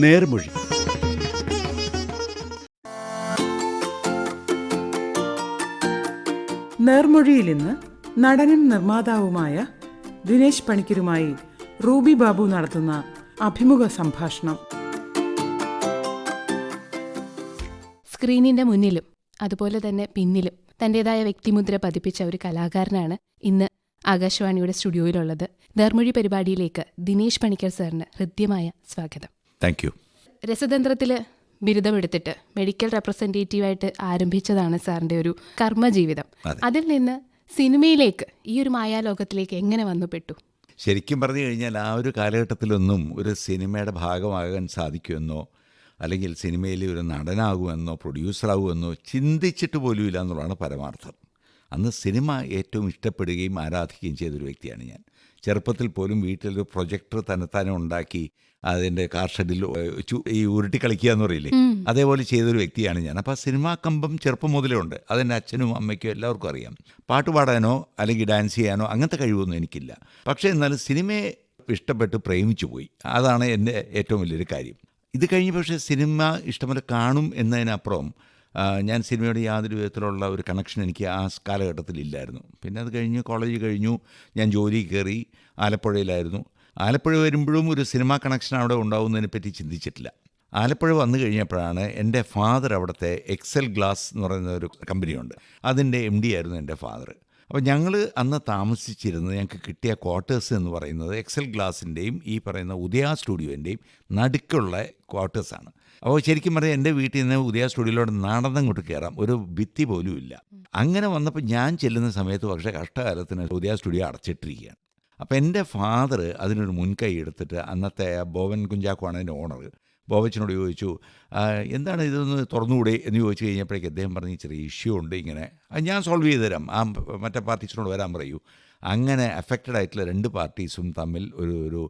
നേർമൊഴി. നേർമൊഴിയിൽ ഇന്ന് നടനും നിർമ്മാതാവുമായ ദിനേശ് പണിക്കരുമായി റൂബി ബാബു നടത്തുന്ന അഭിമുഖ സംഭാഷണം. സ്ക്രീനിന്റെ മുന്നിലും അതുപോലെ തന്നെ പിന്നിലും തന്റേതായ വ്യക്തിമുദ്ര പതിപ്പിച്ച ഒരു കലാകാരനാണ് ഇന്ന് ആകാശവാണിയുടെ സ്റ്റുഡിയോയിലുള്ളത്. നേർമൊഴി പരിപാടിയിലേക്ക് ദിനേശ് പണിക്കർ സാറിന് ഹൃദ്യമായ സ്വാഗതം. Thank you. രസതന്ത്രത്തിൽ ബിരുദമെടുത്തിട്ട് മെഡിക്കൽ റെപ്രസെൻറ്റേറ്റീവായിട്ട് ആരംഭിച്ചതാണ് സാറിൻ്റെ ഒരു കർമ്മജീവിതം. അതിൽ നിന്ന് സിനിമയിലേക്ക്, ഈ ഒരു മായാലോകത്തിലേക്ക് എങ്ങനെ വന്നുപെട്ടു? ശരിക്കും പറഞ്ഞു കഴിഞ്ഞാൽ ആ ഒരു കാലഘട്ടത്തിലൊന്നും ഒരു സിനിമയുടെ ഭാഗമാകാൻ സാധിക്കുമെന്നോ അല്ലെങ്കിൽ സിനിമയിൽ ഒരു നടനാകുമെന്നോ പ്രൊഡ്യൂസറാകുമെന്നോ ചിന്തിച്ചിട്ട് പോലും ഇല്ല എന്നുള്ളതാണ് പരമാർത്ഥം. അന്ന് സിനിമ ഏറ്റവും ഇഷ്ടപ്പെടുകയും ആരാധിക്കുകയും ചെയ്തൊരു വ്യക്തിയാണ് ഞാൻ. ചെറുപ്പത്തിൽ പോലും വീട്ടിലൊരു പ്രൊജക്ടർ തന്നെത്താനെ ഉണ്ടാക്കി അതിൻ്റെ കാർ ഷെഡിൽ ഈ ഉരുട്ടി കളിക്കുക എന്ന് പറയില്ലേ, അതേപോലെ ചെയ്തൊരു വ്യക്തിയാണ് ഞാൻ. അപ്പോൾ ആ സിനിമാ കമ്പം ചെറുപ്പം മുതലേ ഉണ്ട്. അതെൻ്റെ അച്ഛനും അമ്മയ്ക്കും എല്ലാവർക്കും അറിയാം. പാട്ട് പാടാനോ അല്ലെങ്കിൽ ഡാൻസ് ചെയ്യാനോ അങ്ങനത്തെ കഴിവൊന്നും എനിക്കില്ല. പക്ഷേ എന്നാലും സിനിമയെ ഇഷ്ടപ്പെട്ട് പ്രേമിച്ചു പോയി. അതാണ് എൻ്റെ ഏറ്റവും വലിയൊരു കാര്യം. ഇത് കഴിഞ്ഞ് പക്ഷേ സിനിമ ഇഷ്ടംപോലെ കാണും എന്നതിനപ്പുറം ഞാൻ സിനിമയോട് യാതൊരു വിധത്തിലുള്ള ഒരു കണക്ഷൻ എനിക്ക് ആ കാലഘട്ടത്തിലില്ലായിരുന്നു. പിന്നെ അത് കഴിഞ്ഞ് കോളേജ് കഴിഞ്ഞു, ഞാൻ ജോലി കയറി. ആലപ്പുഴയിലായിരുന്നു. ആലപ്പുഴ വരുമ്പോഴും ഒരു സിനിമാ കണക്ഷൻ അവിടെ ഉണ്ടാവുന്നതിനെ പറ്റി ചിന്തിച്ചിട്ടില്ല. ആലപ്പുഴ വന്നു കഴിഞ്ഞപ്പോഴാണ് എൻ്റെ ഫാദർ അവിടുത്തെ എക്സൽ ഗ്ലാസ് എന്ന് പറയുന്ന ഒരു കമ്പനിയുണ്ട്, അതിൻ്റെ MD ആയിരുന്നു എൻ്റെ ഫാദർ. അപ്പോൾ ഞങ്ങൾ അന്ന് താമസിച്ചിരുന്നത്, ഞങ്ങൾക്ക് കിട്ടിയ ക്വാർട്ടേഴ്സ് എന്ന് പറയുന്നത് എക്സൽ ഗ്ലാസിൻ്റെയും ഈ പറയുന്ന ഉദയ സ്റ്റുഡിയോൻ്റെയും നടുക്കുള്ള ക്വാർട്ടേഴ്സാണ്. അപ്പോൾ ശരിക്കും പറയാം എൻ്റെ വീട്ടിൽ നിന്ന് ഉദയ സ്റ്റുഡിയോയിലോട്ട് നടന്നങ്ങോട്ട് കയറാം, ഒരു ഭിത്തി പോലും ഇല്ല. അങ്ങനെ വന്നപ്പോൾ ഞാൻ ചെല്ലുന്ന സമയത്ത് പക്ഷേ കഷ്ടകാലത്തിന് ഉദയ സ്റ്റുഡിയോ അടച്ചിട്ടിരിക്കുകയാണ്. അപ്പോൾ എൻ്റെ ഫാദർ അതിനൊരു മുൻകൈ എടുത്തിട്ട് അന്നത്തെ ബോവൻ കുഞ്ചാക്കോയാണ് അതിൻ്റെ ഓണർ, ബോബച്ചനോട് ചോദിച്ചു, എന്താണ് ഇതൊന്ന് തുറന്നുകൂടെ എന്ന് ചോദിച്ചു കഴിഞ്ഞപ്പോഴേക്ക് അദ്ദേഹം പറഞ്ഞ് ചെറിയ ഇഷ്യൂ ഉണ്ട്, ഇങ്ങനെ ഞാൻ സോൾവ് ചെയ്ത് തരാം, ആ മറ്റേ പാർട്ടീസിനോട് വരാൻ പറയൂ. അങ്ങനെ അഫക്റ്റഡ് ആയിട്ടുള്ള രണ്ട് പാർട്ടീസും തമ്മിൽ ഒരു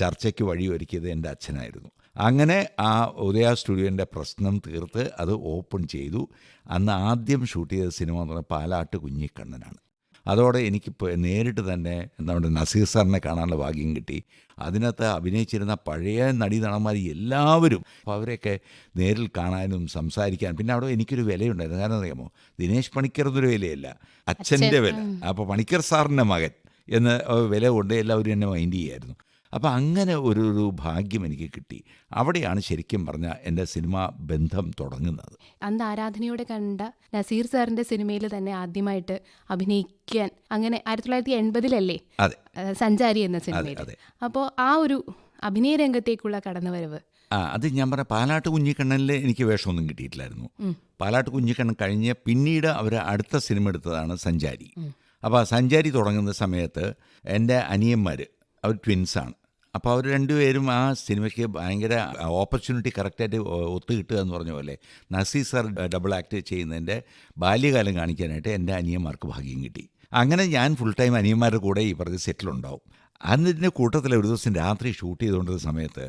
ചർച്ചയ്ക്ക് വഴിയൊരുക്കിയത് എൻ്റെ അച്ഛനായിരുന്നു. അങ്ങനെ ആ ഉദയ സ്റ്റുഡിയോൻ്റെ പ്രശ്നം തീർത്ത് അത് ഓപ്പൺ ചെയ്തു. അന്ന് ആദ്യം ഷൂട്ട് ചെയ്ത സിനിമ എന്ന് പറഞ്ഞാൽ പാലാട്ട് കുഞ്ഞിക്കണ്ണനാണ്. അതോടെ എനിക്കിപ്പോൾ നേരിട്ട് തന്നെ നമ്മുടെ നസീർ സാറിനെ കാണാനുള്ള ഭാഗ്യം കിട്ടി. അതിനകത്ത് അഭിനയിച്ചിരുന്ന പഴയ നടീനടന്മാർ എല്ലാവരും, അപ്പോൾ അവരെയൊക്കെ നേരിൽ കാണാനും സംസാരിക്കാനും, പിന്നെ അവിടെ എനിക്കൊരു വിലയുണ്ടായിരുന്നു. കാരണം അറിയാമോ, ദിനേശ് പണിക്കർ എന്നൊരു വിലയല്ല, അച്ഛൻ്റെ വില. അപ്പോൾ പണിക്കർ സാറിൻ്റെ മകൻ എന്ന വില കൊണ്ട് എല്ലാവരും എന്നെ മൈൻഡ് ചെയ്യായിരുന്നു. അപ്പോൾ അങ്ങനെ ഒരു ഭാഗ്യം എനിക്ക് കിട്ടി. അവിടെയാണ് ശരിക്കും പറഞ്ഞാൽ എൻ്റെ സിനിമാ ബന്ധം തുടങ്ങുന്നത്. അന്ന് ആരാധനയോടെ കണ്ട നസീർ സാറിൻ്റെ സിനിമയിൽ തന്നെ ആദ്യമായിട്ട് അഭിനയിക്കാൻ അങ്ങനെ 1980 അതെ, സഞ്ചാരി എന്ന സിനിമയിൽ. അപ്പോൾ ആ ഒരു അഭിനയ രംഗത്തേക്കുള്ള കടന്നുവരവ്, അത് ഞാൻ പറഞ്ഞ പാലാട്ട് കുഞ്ഞിക്കണ്ണനിൽ എനിക്ക് വേഷമൊന്നും കിട്ടിയിട്ടില്ലായിരുന്നു. പാലാട്ട് കുഞ്ഞിക്കണ്ണൻ കഴിഞ്ഞ് പിന്നീട് അവർ അടുത്ത സിനിമ എടുത്തതാണ് സഞ്ചാരി. അപ്പോൾ ആ സഞ്ചാരി തുടങ്ങുന്ന സമയത്ത് എൻ്റെ അനിയന്മാർ, അവർ ട്വിൻസാണ്. അപ്പോൾ അവർ രണ്ടുപേരും ആ സിനിമയ്ക്ക് ഭയങ്കര ഓപ്പർച്യൂണിറ്റി കറക്റ്റായിട്ട് ഒത്തു കിട്ടുക എന്ന് പറഞ്ഞ പോലെ നസീർ സാർ ഡബിൾ ആക്ട് ചെയ്യുന്നതിൻ്റെ ബാല്യകാലം കാണിക്കാനായിട്ട് എൻ്റെ അനിയന്മാർക്ക് ഭാഗ്യം കിട്ടി. അങ്ങനെ ഞാൻ ഫുൾ ടൈം അനിയന്മാരുടെ കൂടെ ഈ പറഞ്ഞ സെറ്റിലുണ്ടാവും. അതിൻ്റെ കൂട്ടത്തിൽ ഒരു ദിവസം രാത്രി ഷൂട്ട് ചെയ്തുകൊണ്ടിരുന്ന സമയത്ത്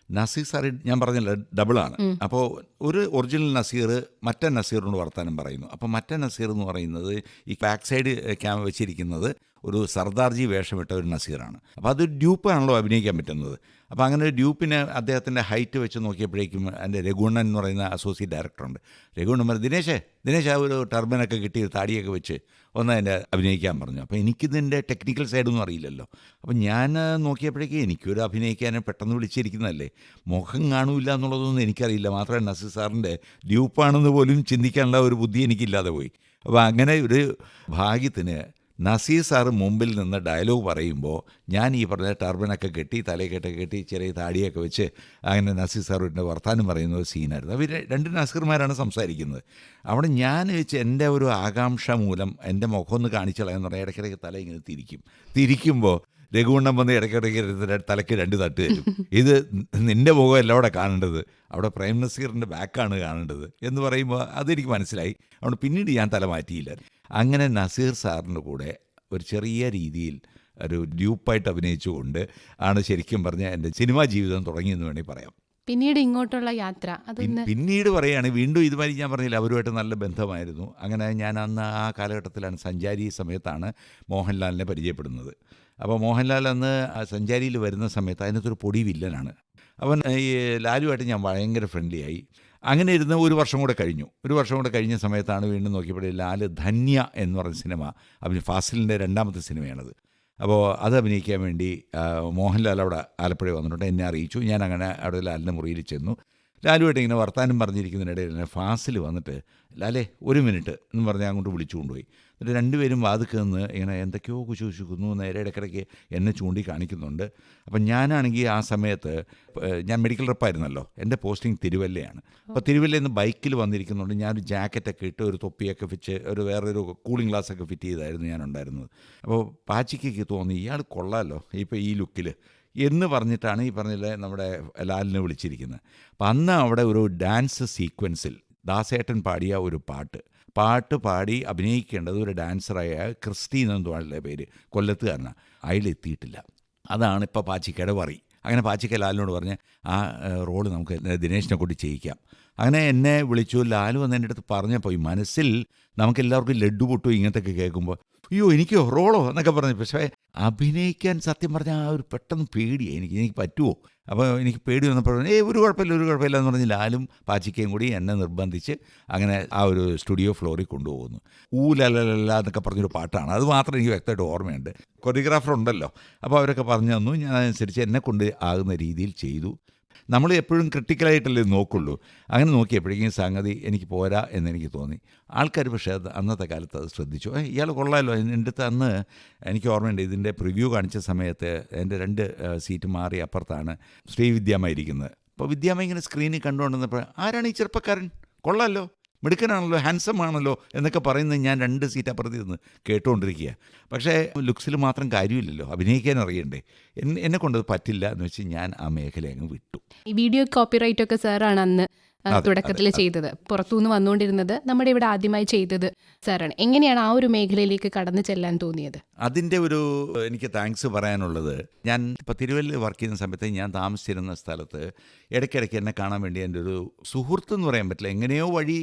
നസീർ സാർ, ഞാൻ പറഞ്ഞല്ലോ ഡബിളാണ്, അപ്പോൾ ഒരു ഒറിജിനൽ നസീർ മറ്റേ നസീറിനോട് വർത്താനം പറയുന്നു. അപ്പോൾ മറ്റേ നസീർ എന്ന് പറയുന്നത് ഈ ബാക്ക് സൈഡ് ക്യാമറ വെച്ചിരിക്കുന്നത് ഒരു സർദാർജി വേഷമിട്ട ഒരു നസീറാണ്. അപ്പോൾ അതൊരു ഡ്യൂപ്പാണല്ലോ അഭിനയിക്കാൻ പറ്റുന്നത്. അപ്പോൾ അങ്ങനെ ഒരു ഡ്യൂപ്പിന് അദ്ദേഹത്തിൻ്റെ ഹൈറ്റ് വെച്ച് നോക്കിയപ്പോഴേക്കും എൻ്റെ രഘുണ്ണൻ എന്ന് പറയുന്ന അസോസിയേറ്റ് ഡയറക്ടറുണ്ട്. രഘുണ്ണൻ പറഞ്ഞു, ദിനേശ് ആ ഒരു ടർബനൊക്കെ കിട്ടി താടിയൊക്കെ വെച്ച് ഒന്ന് അതിൻ്റെ അഭിനയിക്കാൻ പറഞ്ഞു. അപ്പോൾ എനിക്കിതിൻ്റെ ടെക്നിക്കൽ സൈഡൊന്നും അറിയില്ലല്ലോ. അപ്പോൾ ഞാൻ നോക്കിയപ്പോഴേക്കും എനിക്കൊരു അഭിനയിക്കാൻ പെട്ടെന്ന് വിളിച്ചിരിക്കുന്നതല്ലേ, മുഖം കാണൂല്ല എന്നുള്ളതൊന്നും എനിക്കറിയില്ല. മാത്രമല്ല നസീർ സാറിൻ്റെ ഡ്യൂപ്പാണെന്ന് പോലും ചിന്തിക്കാനുള്ള ഒരു ബുദ്ധി എനിക്കില്ലാതെ പോയി. അപ്പോൾ അങ്ങനെ ഒരു ഭാഗ്യത്തിന് നസീർ സാറ് മുമ്പിൽ നിന്ന് ഡയലോഗ് പറയുമ്പോൾ ഞാൻ ഈ പറഞ്ഞ ടർബനൊക്കെ കെട്ടി തലയൊക്കെ കെട്ടി ചെറിയ താടിയൊക്കെ വെച്ച് അങ്ങനെ നസീർ സാറിൻ്റെ വർത്താനം പറയുന്ന ഒരു സീനായിരുന്നു. അവർ രണ്ട് നസീർമാരാണ് സംസാരിക്കുന്നത്. അവിടെ ഞാൻ വെച്ച് എൻ്റെ ഒരു ആകാംക്ഷ മൂലം എൻ്റെ മുഖം ഒന്ന് കാണിച്ചു കളയാന്ന് പറഞ്ഞാൽ ഇടയ്ക്കിടയ്ക്ക് തല ഇങ്ങനെ തിരിക്കുമ്പോൾ രഘുവണ്ണം വന്ന് ഇടയ്ക്കിടയ്ക്ക് തലയ്ക്ക് 2 തട്ട് തരും. ഇത് നിൻ്റെ മുഖമല്ല അവിടെ കാണേണ്ടത്, അവിടെ പ്രേം നസീറിൻ്റെ ബാക്കാണ് കാണേണ്ടത് എന്ന് പറയുമ്പോൾ അതെനിക്ക് മനസ്സിലായി. അതുകൊണ്ട് പിന്നീട് ഞാൻ തല മാറ്റിയില്ല. അങ്ങനെ നസീർ സാറിൻ്റെ കൂടെ ഒരു ചെറിയ രീതിയിൽ ഒരു ഡ്യൂപ്പായിട്ട് അഭിനയിച്ചുകൊണ്ട് ആണ് ശരിക്കും പറഞ്ഞാൽ എൻ്റെ സിനിമാ ജീവിതം തുടങ്ങിയെന്ന് വേണമെങ്കിൽ പറയാം. പിന്നീട് ഇങ്ങോട്ടുള്ള യാത്ര പിന്നീട് പറയുകയാണെങ്കിൽ വീണ്ടും ഇതുമാതിരി ഞാൻ പറഞ്ഞില്ല, അവരുമായിട്ട് നല്ല ബന്ധമായിരുന്നു. അങ്ങനെ ഞാൻ അന്ന് ആ കാലഘട്ടത്തിലാണ്, സഞ്ചാരി സമയത്താണ് മോഹൻലാലിനെ പരിചയപ്പെടുന്നത്. അപ്പോൾ മോഹൻലാൽ അന്ന് സഞ്ചാരിയിൽ വരുന്ന സമയത്ത് അതിനകത്തൊരു പൊടി വില്ലനാണ്. അവൻ ഈ ലാലുവായിട്ട് ഞാൻ ഭയങ്കര ഫ്രണ്ട്ലിയായി. അങ്ങനെ ഇരുന്ന് ഒരു വർഷം കൂടെ കഴിഞ്ഞ സമയത്താണ് വീണ്ടും നോക്കിയപ്പോൾ ലാല് ധന്യ എന്ന് പറഞ്ഞ സിനിമ ഫാസിലിൻ്റെ 2ാമത്തെ സിനിമയാണത്. അപ്പോൾ അത് അഭിനയിക്കാൻ വേണ്ടി മോഹൻലാൽ അവിടെ ആലപ്പുഴ വന്നിട്ടുണ്ട്. എന്നെ അറിയിച്ചു. ഞാൻ അങ്ങനെ അവിടെ ലാലിൻ്റെ മുറിയിൽ ചെന്നു. ലാലുവായിട്ട് ഇങ്ങനെ വർത്താനം പറഞ്ഞിരിക്കുന്നതിനിടയിൽ ഫാസിൽ വന്നിട്ട് ലാലേ 1 മിനിറ്റ് എന്ന് പറഞ്ഞ് അങ്ങോട്ട് വിളിച്ചു കൊണ്ടുപോയി. എന്നിട്ട് രണ്ടുപേരും വാതിൽക്ക് നിന്ന് ഇങ്ങനെ എന്തൊക്കെയോ കുശുകുശുക്കുന്നു, നേരെ ഇടയ്ക്കിടയ്ക്ക് എന്നെ ചൂണ്ടി കാണിക്കുന്നുണ്ട്. അപ്പം ഞാനാണെങ്കിൽ ആ സമയത്ത് ഞാൻ മെഡിക്കൽ റെപ്പായിരുന്നല്ലോ, എൻ്റെ പോസ്റ്റിംഗ് തിരുവല്ലയാണ്. അപ്പോൾ തിരുവല്ലയിൽ നിന്ന് ബൈക്കിൽ വന്നിരിക്കുന്നുണ്ട്. ഞാനൊരു ജാക്കറ്റൊക്കെ ഇട്ട് ഒരു തൊപ്പിയൊക്കെ വെച്ച് വേറൊരു കൂളിംഗ് ഗ്ലാസ്സൊക്കെ ഫിറ്റ് ചെയ്തായിരുന്നു ഞാനുണ്ടായിരുന്നത്. അപ്പോൾ പാച്ചിക്ക് തോന്നി ഇയാൾ കൊള്ളാമല്ലോ ഇപ്പോൾ ഈ ലുക്കിൽ എന്ന് പറഞ്ഞിട്ടാണ് ഈ പറഞ്ഞില്ലേ നമ്മുടെ ലാലിനെ വിളിച്ചിരിക്കുന്നത്. അപ്പം അന്ന് അവിടെ ഒരു ഡാൻസ് സീക്വൻസിൽ ദാസേട്ടൻ പാടിയ ഒരു പാട്ട് പാടി അഭിനയിക്കേണ്ടത് ഒരു ഡാൻസറായ ക്രിസ്റ്റി എന്ന പേര്, കൊല്ലത്തുകാരനാണ്. അയാളെത്തിയിട്ടില്ല. അതാണ് ഇപ്പോൾ പാച്ചിക്കയുടെ വറി. അങ്ങനെ പാച്ചിക്ക ലാലിനോട് പറഞ്ഞ് ആ റോള് നമുക്ക് ദിനേശിനെ കൊണ്ട് ചെയ്യിക്കാം. അങ്ങനെ എന്നെ വിളിച്ചു. ലാലു വന്ന് എൻ്റെ അടുത്ത് പറഞ്ഞപ്പോൾ ഈ മനസ്സിൽ നമുക്കെല്ലാവർക്കും ലഡ്ഡു പൊട്ടും ഇങ്ങനത്തെയൊക്കെ കേൾക്കുമ്പോൾ അയ്യോ എനിക്കോ റോളോ എന്നൊക്കെ പറഞ്ഞു. പക്ഷേ അഭിനയിക്കാൻ സത്യം പറഞ്ഞാൽ ആ ഒരു പെട്ടെന്ന് പേടിയായി എനിക്ക് പറ്റുമോ. അപ്പോൾ എനിക്ക് പേടി വന്നപ്പോൾ ഒരു കുഴപ്പമില്ല എന്ന് പറഞ്ഞ് ലാലും പാച്ചിക്കയും കൂടി എന്നെ നിർബന്ധിച്ച് അങ്ങനെ ആ ഒരു സ്റ്റുഡിയോ ഫ്ലോറിൽ കൊണ്ടുപോകുന്നു. ഊലല്ല എന്നൊക്കെ പറഞ്ഞൊരു പാട്ടാണ്. അത് മാത്രം എനിക്ക് വ്യക്തമായിട്ട് ഓർമ്മയുണ്ട്. കൊറിയോഗ്രാഫർ ഉണ്ടല്ലോ, അപ്പോൾ അവരൊക്കെ പറഞ്ഞു തന്നു. ഞാൻ അതനുസരിച്ച് എന്നെ കൊണ്ട് ആകുന്ന രീതിയിൽ ചെയ്തു. നമ്മൾ എപ്പോഴും ക്രിട്ടിക്കലായിട്ടല്ലേ നോക്കുള്ളൂ. അങ്ങനെ നോക്കിയപ്പോഴേക്കും സംഗതി എനിക്ക് പോരാ എന്നെനിക്ക് തോന്നി. ആൾക്കാർ പക്ഷേ അന്നത്തെ കാലത്ത് അത് ശ്രദ്ധിച്ചു. ഇയാൾ കൊള്ളാമല്ലോ. എൻ്റെ അടുത്ത് അന്ന് എനിക്ക് ഓർമ്മയുണ്ട്, ഇതിൻ്റെ പ്രിവ്യൂ കാണിച്ച സമയത്ത് എൻ്റെ 2 സീറ്റ് മാറി അപ്പുറത്താണ് ശ്രീവിദ്യാമ്മ ഇരിക്കുന്നത്. അപ്പോൾ വിദ്യാമ്മ ഇങ്ങനെ സ്ക്രീനിൽ കണ്ടുകൊണ്ടിരുന്നപ്പോൾ ആരാണ് ഈ ചെറുപ്പക്കാരൻ, കൊള്ളാമല്ലോ, മിടുക്കനാണല്ലോ, ഹാൻസം ആണല്ലോ എന്നൊക്കെ പറയുന്നത് ഞാൻ 2 സീറ്റ് അപ്പുറത്ത് നിന്ന് കേട്ടുകൊണ്ടിരിക്കുക. പക്ഷേ ലുക്സിൽ മാത്രം കാര്യമില്ലല്ലോ, അഭിനയിക്കാൻ അറിയണ്ടേ. എന്നെ കൊണ്ടത് പറ്റില്ല എന്ന് വെച്ച് ഞാൻ ആ മേഖല അങ്ങ് വിട്ടു. ഈ വീഡിയോ കോപ്പിറൈറ്റ് ഒക്കെ സാറാണ് അന്ന് തുടക്കത്തിൽ ചെയ്തത്. പുറത്തുനിന്ന് വന്നുകൊണ്ടിരുന്നത് നമ്മുടെ ഇവിടെ ആദ്യമായി ചെയ്തത് സാറാണ്. എങ്ങനെയാണ് ആ ഒരു മേഖലയിലേക്ക് കടന്നു ചെല്ലാൻ തോന്നിയത്? അതിൻ്റെ എനിക്ക് താങ്ക്സ് പറയാനുള്ളത്, ഞാൻ ഇപ്പോൾ തിരുവല്ലയിൽ വർക്ക് ചെയ്യുന്ന സമയത്ത് ഞാൻ താമസിച്ചിരുന്ന സ്ഥലത്ത് ഇടയ്ക്കിടയ്ക്ക് എന്നെ കാണാൻ വേണ്ടി എൻ്റെ ഒരു സുഹൃത്തെന്ന് പറയാൻ പറ്റില്ല, എങ്ങനെയോ വഴി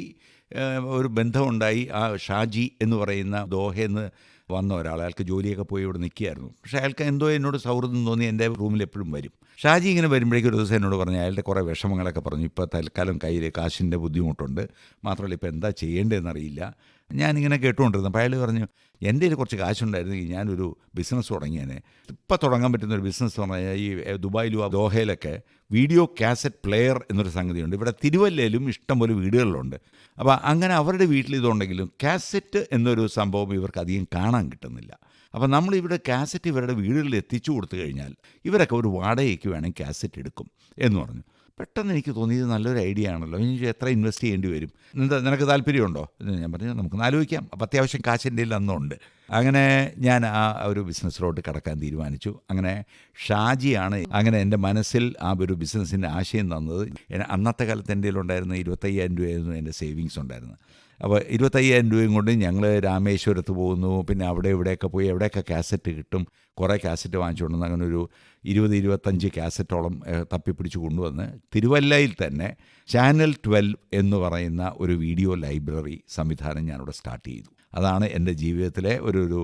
ഒരു ബന്ധമുണ്ടായി. ആ ഷാജി എന്ന് പറയുന്ന ദോഹയിൽ നിന്ന് വന്ന ഒരാൾ, അയാൾക്ക് ജോലിയൊക്കെ പോയി ഇവിടെ നിൽക്കുകയായിരുന്നു. പക്ഷേ അയാൾക്ക് എന്തോ എന്നോട് സൗഹൃദം തോന്നി എൻ്റെ റൂമിൽ എപ്പോഴും വരും. ഷാജി ഇങ്ങനെ വരുമ്പോഴേക്കും ഒരു ദിവസം എന്നോട് പറഞ്ഞു, അയാളുടെ കുറേ വിഷമങ്ങളൊക്കെ പറഞ്ഞു. ഇപ്പോൾ തൽക്കാലം കയ്യിൽ കാശിൻ്റെ ബുദ്ധിമുട്ടുണ്ട്, മാത്രമല്ല ഇപ്പോൾ എന്താ ചെയ്യേണ്ടതെന്നറിയില്ല. ഞാനിങ്ങനെ കേട്ടുകൊണ്ടിരുന്നു. അപ്പോൾ അയാൾ പറഞ്ഞു, എൻ്റെ കയ്യിൽ കുറച്ച് കാശുണ്ടായിരുന്നെങ്കിൽ ഞാനൊരു ബിസിനസ് തുടങ്ങിയേനെ. ഇപ്പോൾ തുടങ്ങാൻ പറ്റുന്നൊരു ബിസിനസ് പറഞ്ഞാൽ ഈ ദുബായിലും ദോഹയിലൊക്കെ വീഡിയോ കാസറ്റ് പ്ലെയർ എന്നൊരു സംഗതിയുണ്ട്. ഇവിടെ തിരുവല്ലയിലും ഇഷ്ടംപോലെ വീടുകളിലുണ്ട്. അപ്പോൾ അങ്ങനെ അവരുടെ വീട്ടിൽ ഇതുണ്ടെങ്കിലും കാസറ്റ് എന്നൊരു സംഭവം ഇവർക്ക് അധികം കാണാൻ കിട്ടുന്നില്ല. അപ്പോൾ നമ്മളിവിടെ കാസറ്റ് ഇവരുടെ വീടുകളിൽ എത്തിച്ചു കൊടുത്തു കഴിഞ്ഞാൽ ഇവരൊക്കെ ഒരു വാടകയ്ക്ക് വേണമെങ്കിൽ കാസറ്റ് എടുക്കും എന്ന് പറഞ്ഞു. പെട്ടെന്ന് എനിക്ക് തോന്നിയത് നല്ലൊരു ഐഡിയ ആണല്ലോ, ഇനി എത്ര ഇൻവെസ്റ്റ് ചെയ്യേണ്ടി വരും, നിനക്ക് താല്പര്യമുണ്ടോ എന്ന് ഞാൻ പറഞ്ഞു. നമുക്കൊന്ന് ആലോചിക്കാം. അപ്പോൾ അത്യാവശ്യം കാശിൻ്റെ അന്നുണ്ട്. അങ്ങനെ ഞാൻ ആ ഒരു ബിസിനസ്സിലോട്ട് കടക്കാൻ തീരുമാനിച്ചു. അങ്ങനെ ഷാജിയാണ് അങ്ങനെ എൻ്റെ മനസ്സിൽ ആ ഒരു ബിസിനസ്സിൻ്റെ ആശയം തന്നത്. അന്നത്തെ കാലത്ത് എൻ്റെ കയ്യിലുണ്ടായിരുന്ന 25,000 രൂപയായിരുന്നു എൻ്റെ സേവിങ്സ് ഉണ്ടായിരുന്നത്. അപ്പോൾ 25,000 രൂപയും കൊണ്ട് ഞങ്ങൾ രാമേശ്വരത്ത് പോകുന്നു. പിന്നെ അവിടെ ഇവിടെയൊക്കെ പോയി എവിടെയൊക്കെ കാസറ്റ് കിട്ടും കുറേ കാസറ്റ് വാങ്ങിച്ചുകൊണ്ടുവന്ന് അങ്ങനെ ഒരു 20-25 കാസറ്റോളം തപ്പിപ്പിടിച്ച് കൊണ്ടുവന്ന് തിരുവല്ലയിൽ തന്നെ ചാനൽ 12 എന്ന് പറയുന്ന ഒരു വീഡിയോ ലൈബ്രറി സംവിധാനം ഞാനിവിടെ സ്റ്റാർട്ട് ചെയ്തു. അതാണ് എൻ്റെ ജീവിതത്തിലെ ഒരു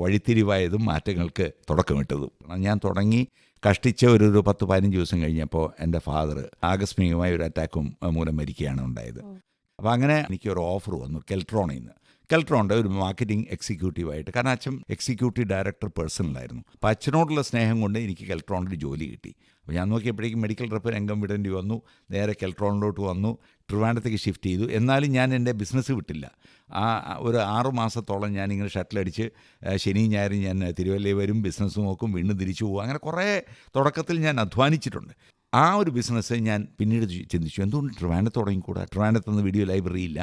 വഴിത്തിരിവായതും മാറ്റങ്ങൾക്ക് തുടക്കമിട്ടതും. ഞാൻ തുടങ്ങി കഷ്ടിച്ച് ഒരു 10-15 ദിവസം കഴിഞ്ഞപ്പോൾ എൻ്റെ ഫാദർ ആകസ്മികമായ ഒരു അറ്റാക്കും മൂലം മരിക്കുകയാണ് ഉണ്ടായത്. അപ്പോൾ അങ്ങനെ എനിക്കൊരു ഓഫർ വന്നു കെൽട്രോണിൻ്റെ ഒരു മാർക്കറ്റിംഗ് എക്സിക്യൂട്ടീവായിട്ട്. കാരണം അച്ഛൻ എക്സിക്യൂട്ടീവ് ഡയറക്ടർ പേഴ്സണലായിരുന്നു. അപ്പോൾ അച്ഛനോടുള്ള സ്നേഹം കൊണ്ട് എനിക്ക് കെൽട്രോണിൽ ജോലി കിട്ടി. അപ്പോൾ ഞാൻ നോക്കിയപ്പോഴേക്കും മെഡിക്കൽ റെപ്പ് രംഗം വിടേണ്ടി വന്നു. നേരെ കെൽട്രോണിലോട്ട് വന്നു. ട്രിവാൻഡ്രത്തേക്ക് ഷിഫ്റ്റ് ചെയ്തു. എന്നാലും ഞാൻ എൻ്റെ ബിസിനസ് വിട്ടില്ല. ഒരു 6 മാസത്തോളം ഞാനിങ്ങനെ ഷട്ടിലടിച്ച് ശനിയും ഞായറും ഞാൻ തിരുവല്ലയിൽ വരും, ബിസിനസ് നോക്കും, വീണ്ടും തിരിച്ചു പോകും. അങ്ങനെ കുറേ തുടക്കത്തിൽ ഞാൻ അധ്വാനിച്ചിട്ടുണ്ട്. ആ ഒരു ബിസിനസ് ഞാൻ പിന്നീട് ചിന്തിച്ചു, എന്തുകൊണ്ട് ട്രിവാൻഡ്രത്ത് തുടങ്ങിക്കൂടാ, ട്രിവാൻഡ്രത്തുനിന്ന് വീഡിയോ ലൈബ്രറി ഇല്ല.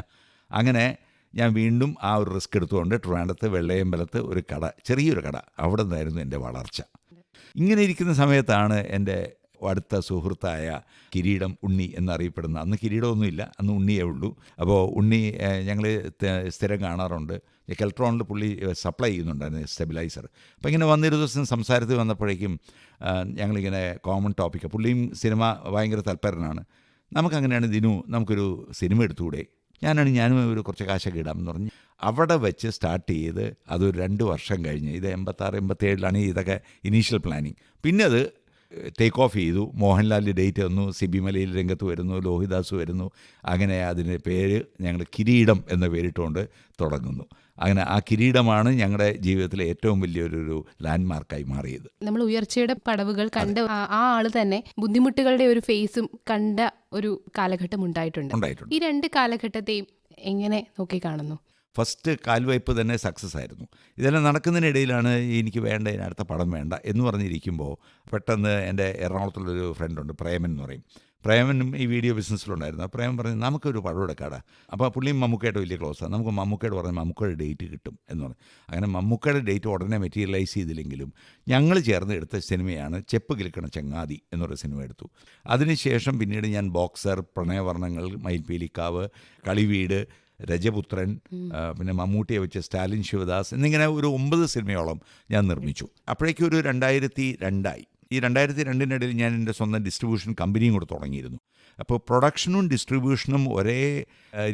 അങ്ങനെ ഞാൻ വീണ്ടും ആ ഒരു റിസ്ക് എടുത്തുകൊണ്ട് ട്രിവാൻഡ്രത്ത് വെള്ളയമ്പലത്ത് ഒരു കട, ചെറിയൊരു കട, അവിടെ നിന്നായിരുന്നു എൻ്റെ വളർച്ച. ഇങ്ങനെ ഇരിക്കുന്ന സമയത്താണ് എൻ്റെ അടുത്ത സുഹൃത്തായ കിരീടം ഉണ്ണി എന്നറിയപ്പെടുന്ന, അന്ന് കിരീടമൊന്നുമില്ല, അന്ന് ഉണ്ണിയേ ഉള്ളൂ. അപ്പോൾ ഉണ്ണി ഞങ്ങൾ സ്ഥിരം കാണാറുണ്ട്. കെൽട്രോണിൽ പുള്ളി സപ്ലൈ ചെയ്യുന്നുണ്ടായിരുന്നു സ്റ്റെബിലൈസർ. അപ്പോൾ ഇങ്ങനെ വന്നൊരു ദിവസം സംസാരത്തിൽ വന്നപ്പോഴേക്കും ഞങ്ങളിങ്ങനെ കോമൺ ടോപ്പിക്ക്, പുള്ളിയും സിനിമ ഭയങ്കര തൽപരനാണ്. നമുക്കങ്ങനെയാണ് ദിനു നമുക്കൊരു സിനിമ എടുത്തുകൂടെ, ഞാനും ഒരു കുറച്ച് കാശൊക്കെ ഇടാമെന്ന് പറഞ്ഞ് അവിടെ വെച്ച് സ്റ്റാർട്ട് ചെയ്ത് അതൊരു 2 വർഷം കഴിഞ്ഞ്, ഇത് 86-87 ഇതൊക്കെ ഇനീഷ്യൽ പ്ലാനിങ്. പിന്നെ അത് ടേക്ക് ഓഫ് ചെയ്തു. മോഹൻലാലിൻ്റെ ഡേറ്റ് വന്നു, സിബി മലയിൽ രംഗത്ത് വരുന്നു, ലോഹിദാസ് വരുന്നു. അങ്ങനെ അതിൻ്റെ പേര് ഞങ്ങൾ കിരീടം എന്ന പേരിട്ടുകൊണ്ട് തുടങ്ങുന്നു. അങ്ങനെ ആ കിരീടമാണ് ഞങ്ങളുടെ ജീവിതത്തിലെ ഏറ്റവും വലിയൊരു ലാൻഡ്മാർക്കായി മാറിയത്. നമ്മൾ ഉയർച്ചയുടെ പടവുകൾ കണ്ട ആ ആള് തന്നെ ബുദ്ധിമുട്ടുകളുടെ ഒരു ഫേസും കണ്ട ഒരു കാലഘട്ടം ഉണ്ടായിട്ടുണ്ട്. ഈ 2 കാലഘട്ടത്തെയും എങ്ങനെ നോക്കി കാണുന്നു? ഫസ്റ്റ് കാൽവയ്പ് തന്നെ സക്സസ് ആയിരുന്നു. ഇതെല്ലാം നടക്കുന്നതിനിടയിലാണ് എനിക്ക് വേണ്ട, അടുത്ത പടം വേണ്ട എന്ന് പറഞ്ഞിരിക്കുമ്പോൾ പെട്ടെന്ന് എൻ്റെ എറണാകുളത്തുള്ളൊരു ഫ്രണ്ടുണ്ട്, പ്രേമൻ എന്ന് പറയും. പ്രേമനും ഈ വീഡിയോ ബിസിനസ്സിലുണ്ടായിരുന്നു. പ്രേമൻ പറഞ്ഞു നമുക്കൊരു പടം എടുക്കാടാ. അപ്പോൾ പുള്ളിയും മമ്മൂക്കയായിട്ട് വലിയ ക്ലോസാണ്. നമുക്ക് മമ്മൂക്കയോട് പറഞ്ഞാൽ മമ്മൂക്കയുടെ ഡേറ്റ് കിട്ടും എന്ന് പറഞ്ഞു. അങ്ങനെ മമ്മൂക്കയുടെ ഡേറ്റ് ഉടനെ മെറ്റീരിയലൈസ് ചെയ്തില്ലെങ്കിലും ഞങ്ങൾ ചേർന്ന് എടുത്ത സിനിമയാണ് ചെപ്പ് കിൽക്കണ ചങ്ങാതി എന്നൊരു സിനിമ എടുത്തു. അതിനുശേഷം പിന്നീട് ഞാൻ ബോക്സർ, പ്രണയവർണ്ണങ്ങൾ, മയിൽപീലിക്കാവ്, കളിവീട്, രജപുത്രൻ, പിന്നെ മമ്മൂട്ടിയെ വെച്ച് സ്റ്റാലിൻ ശിവദാസ് എന്നിങ്ങനെ ഒരു 9 സിനിമയോളം ഞാൻ നിർമ്മിച്ചു. അപ്പോഴേക്കും ഒരു 2002 ഈ 2002 ഞാൻ എൻ്റെ സ്വന്തം ഡിസ്ട്രിബ്യൂഷൻ കമ്പനിയും കൂടെ തുടങ്ങിയിരുന്നു. അപ്പോൾ പ്രൊഡക്ഷനും ഡിസ്ട്രിബ്യൂഷനും ഒരേ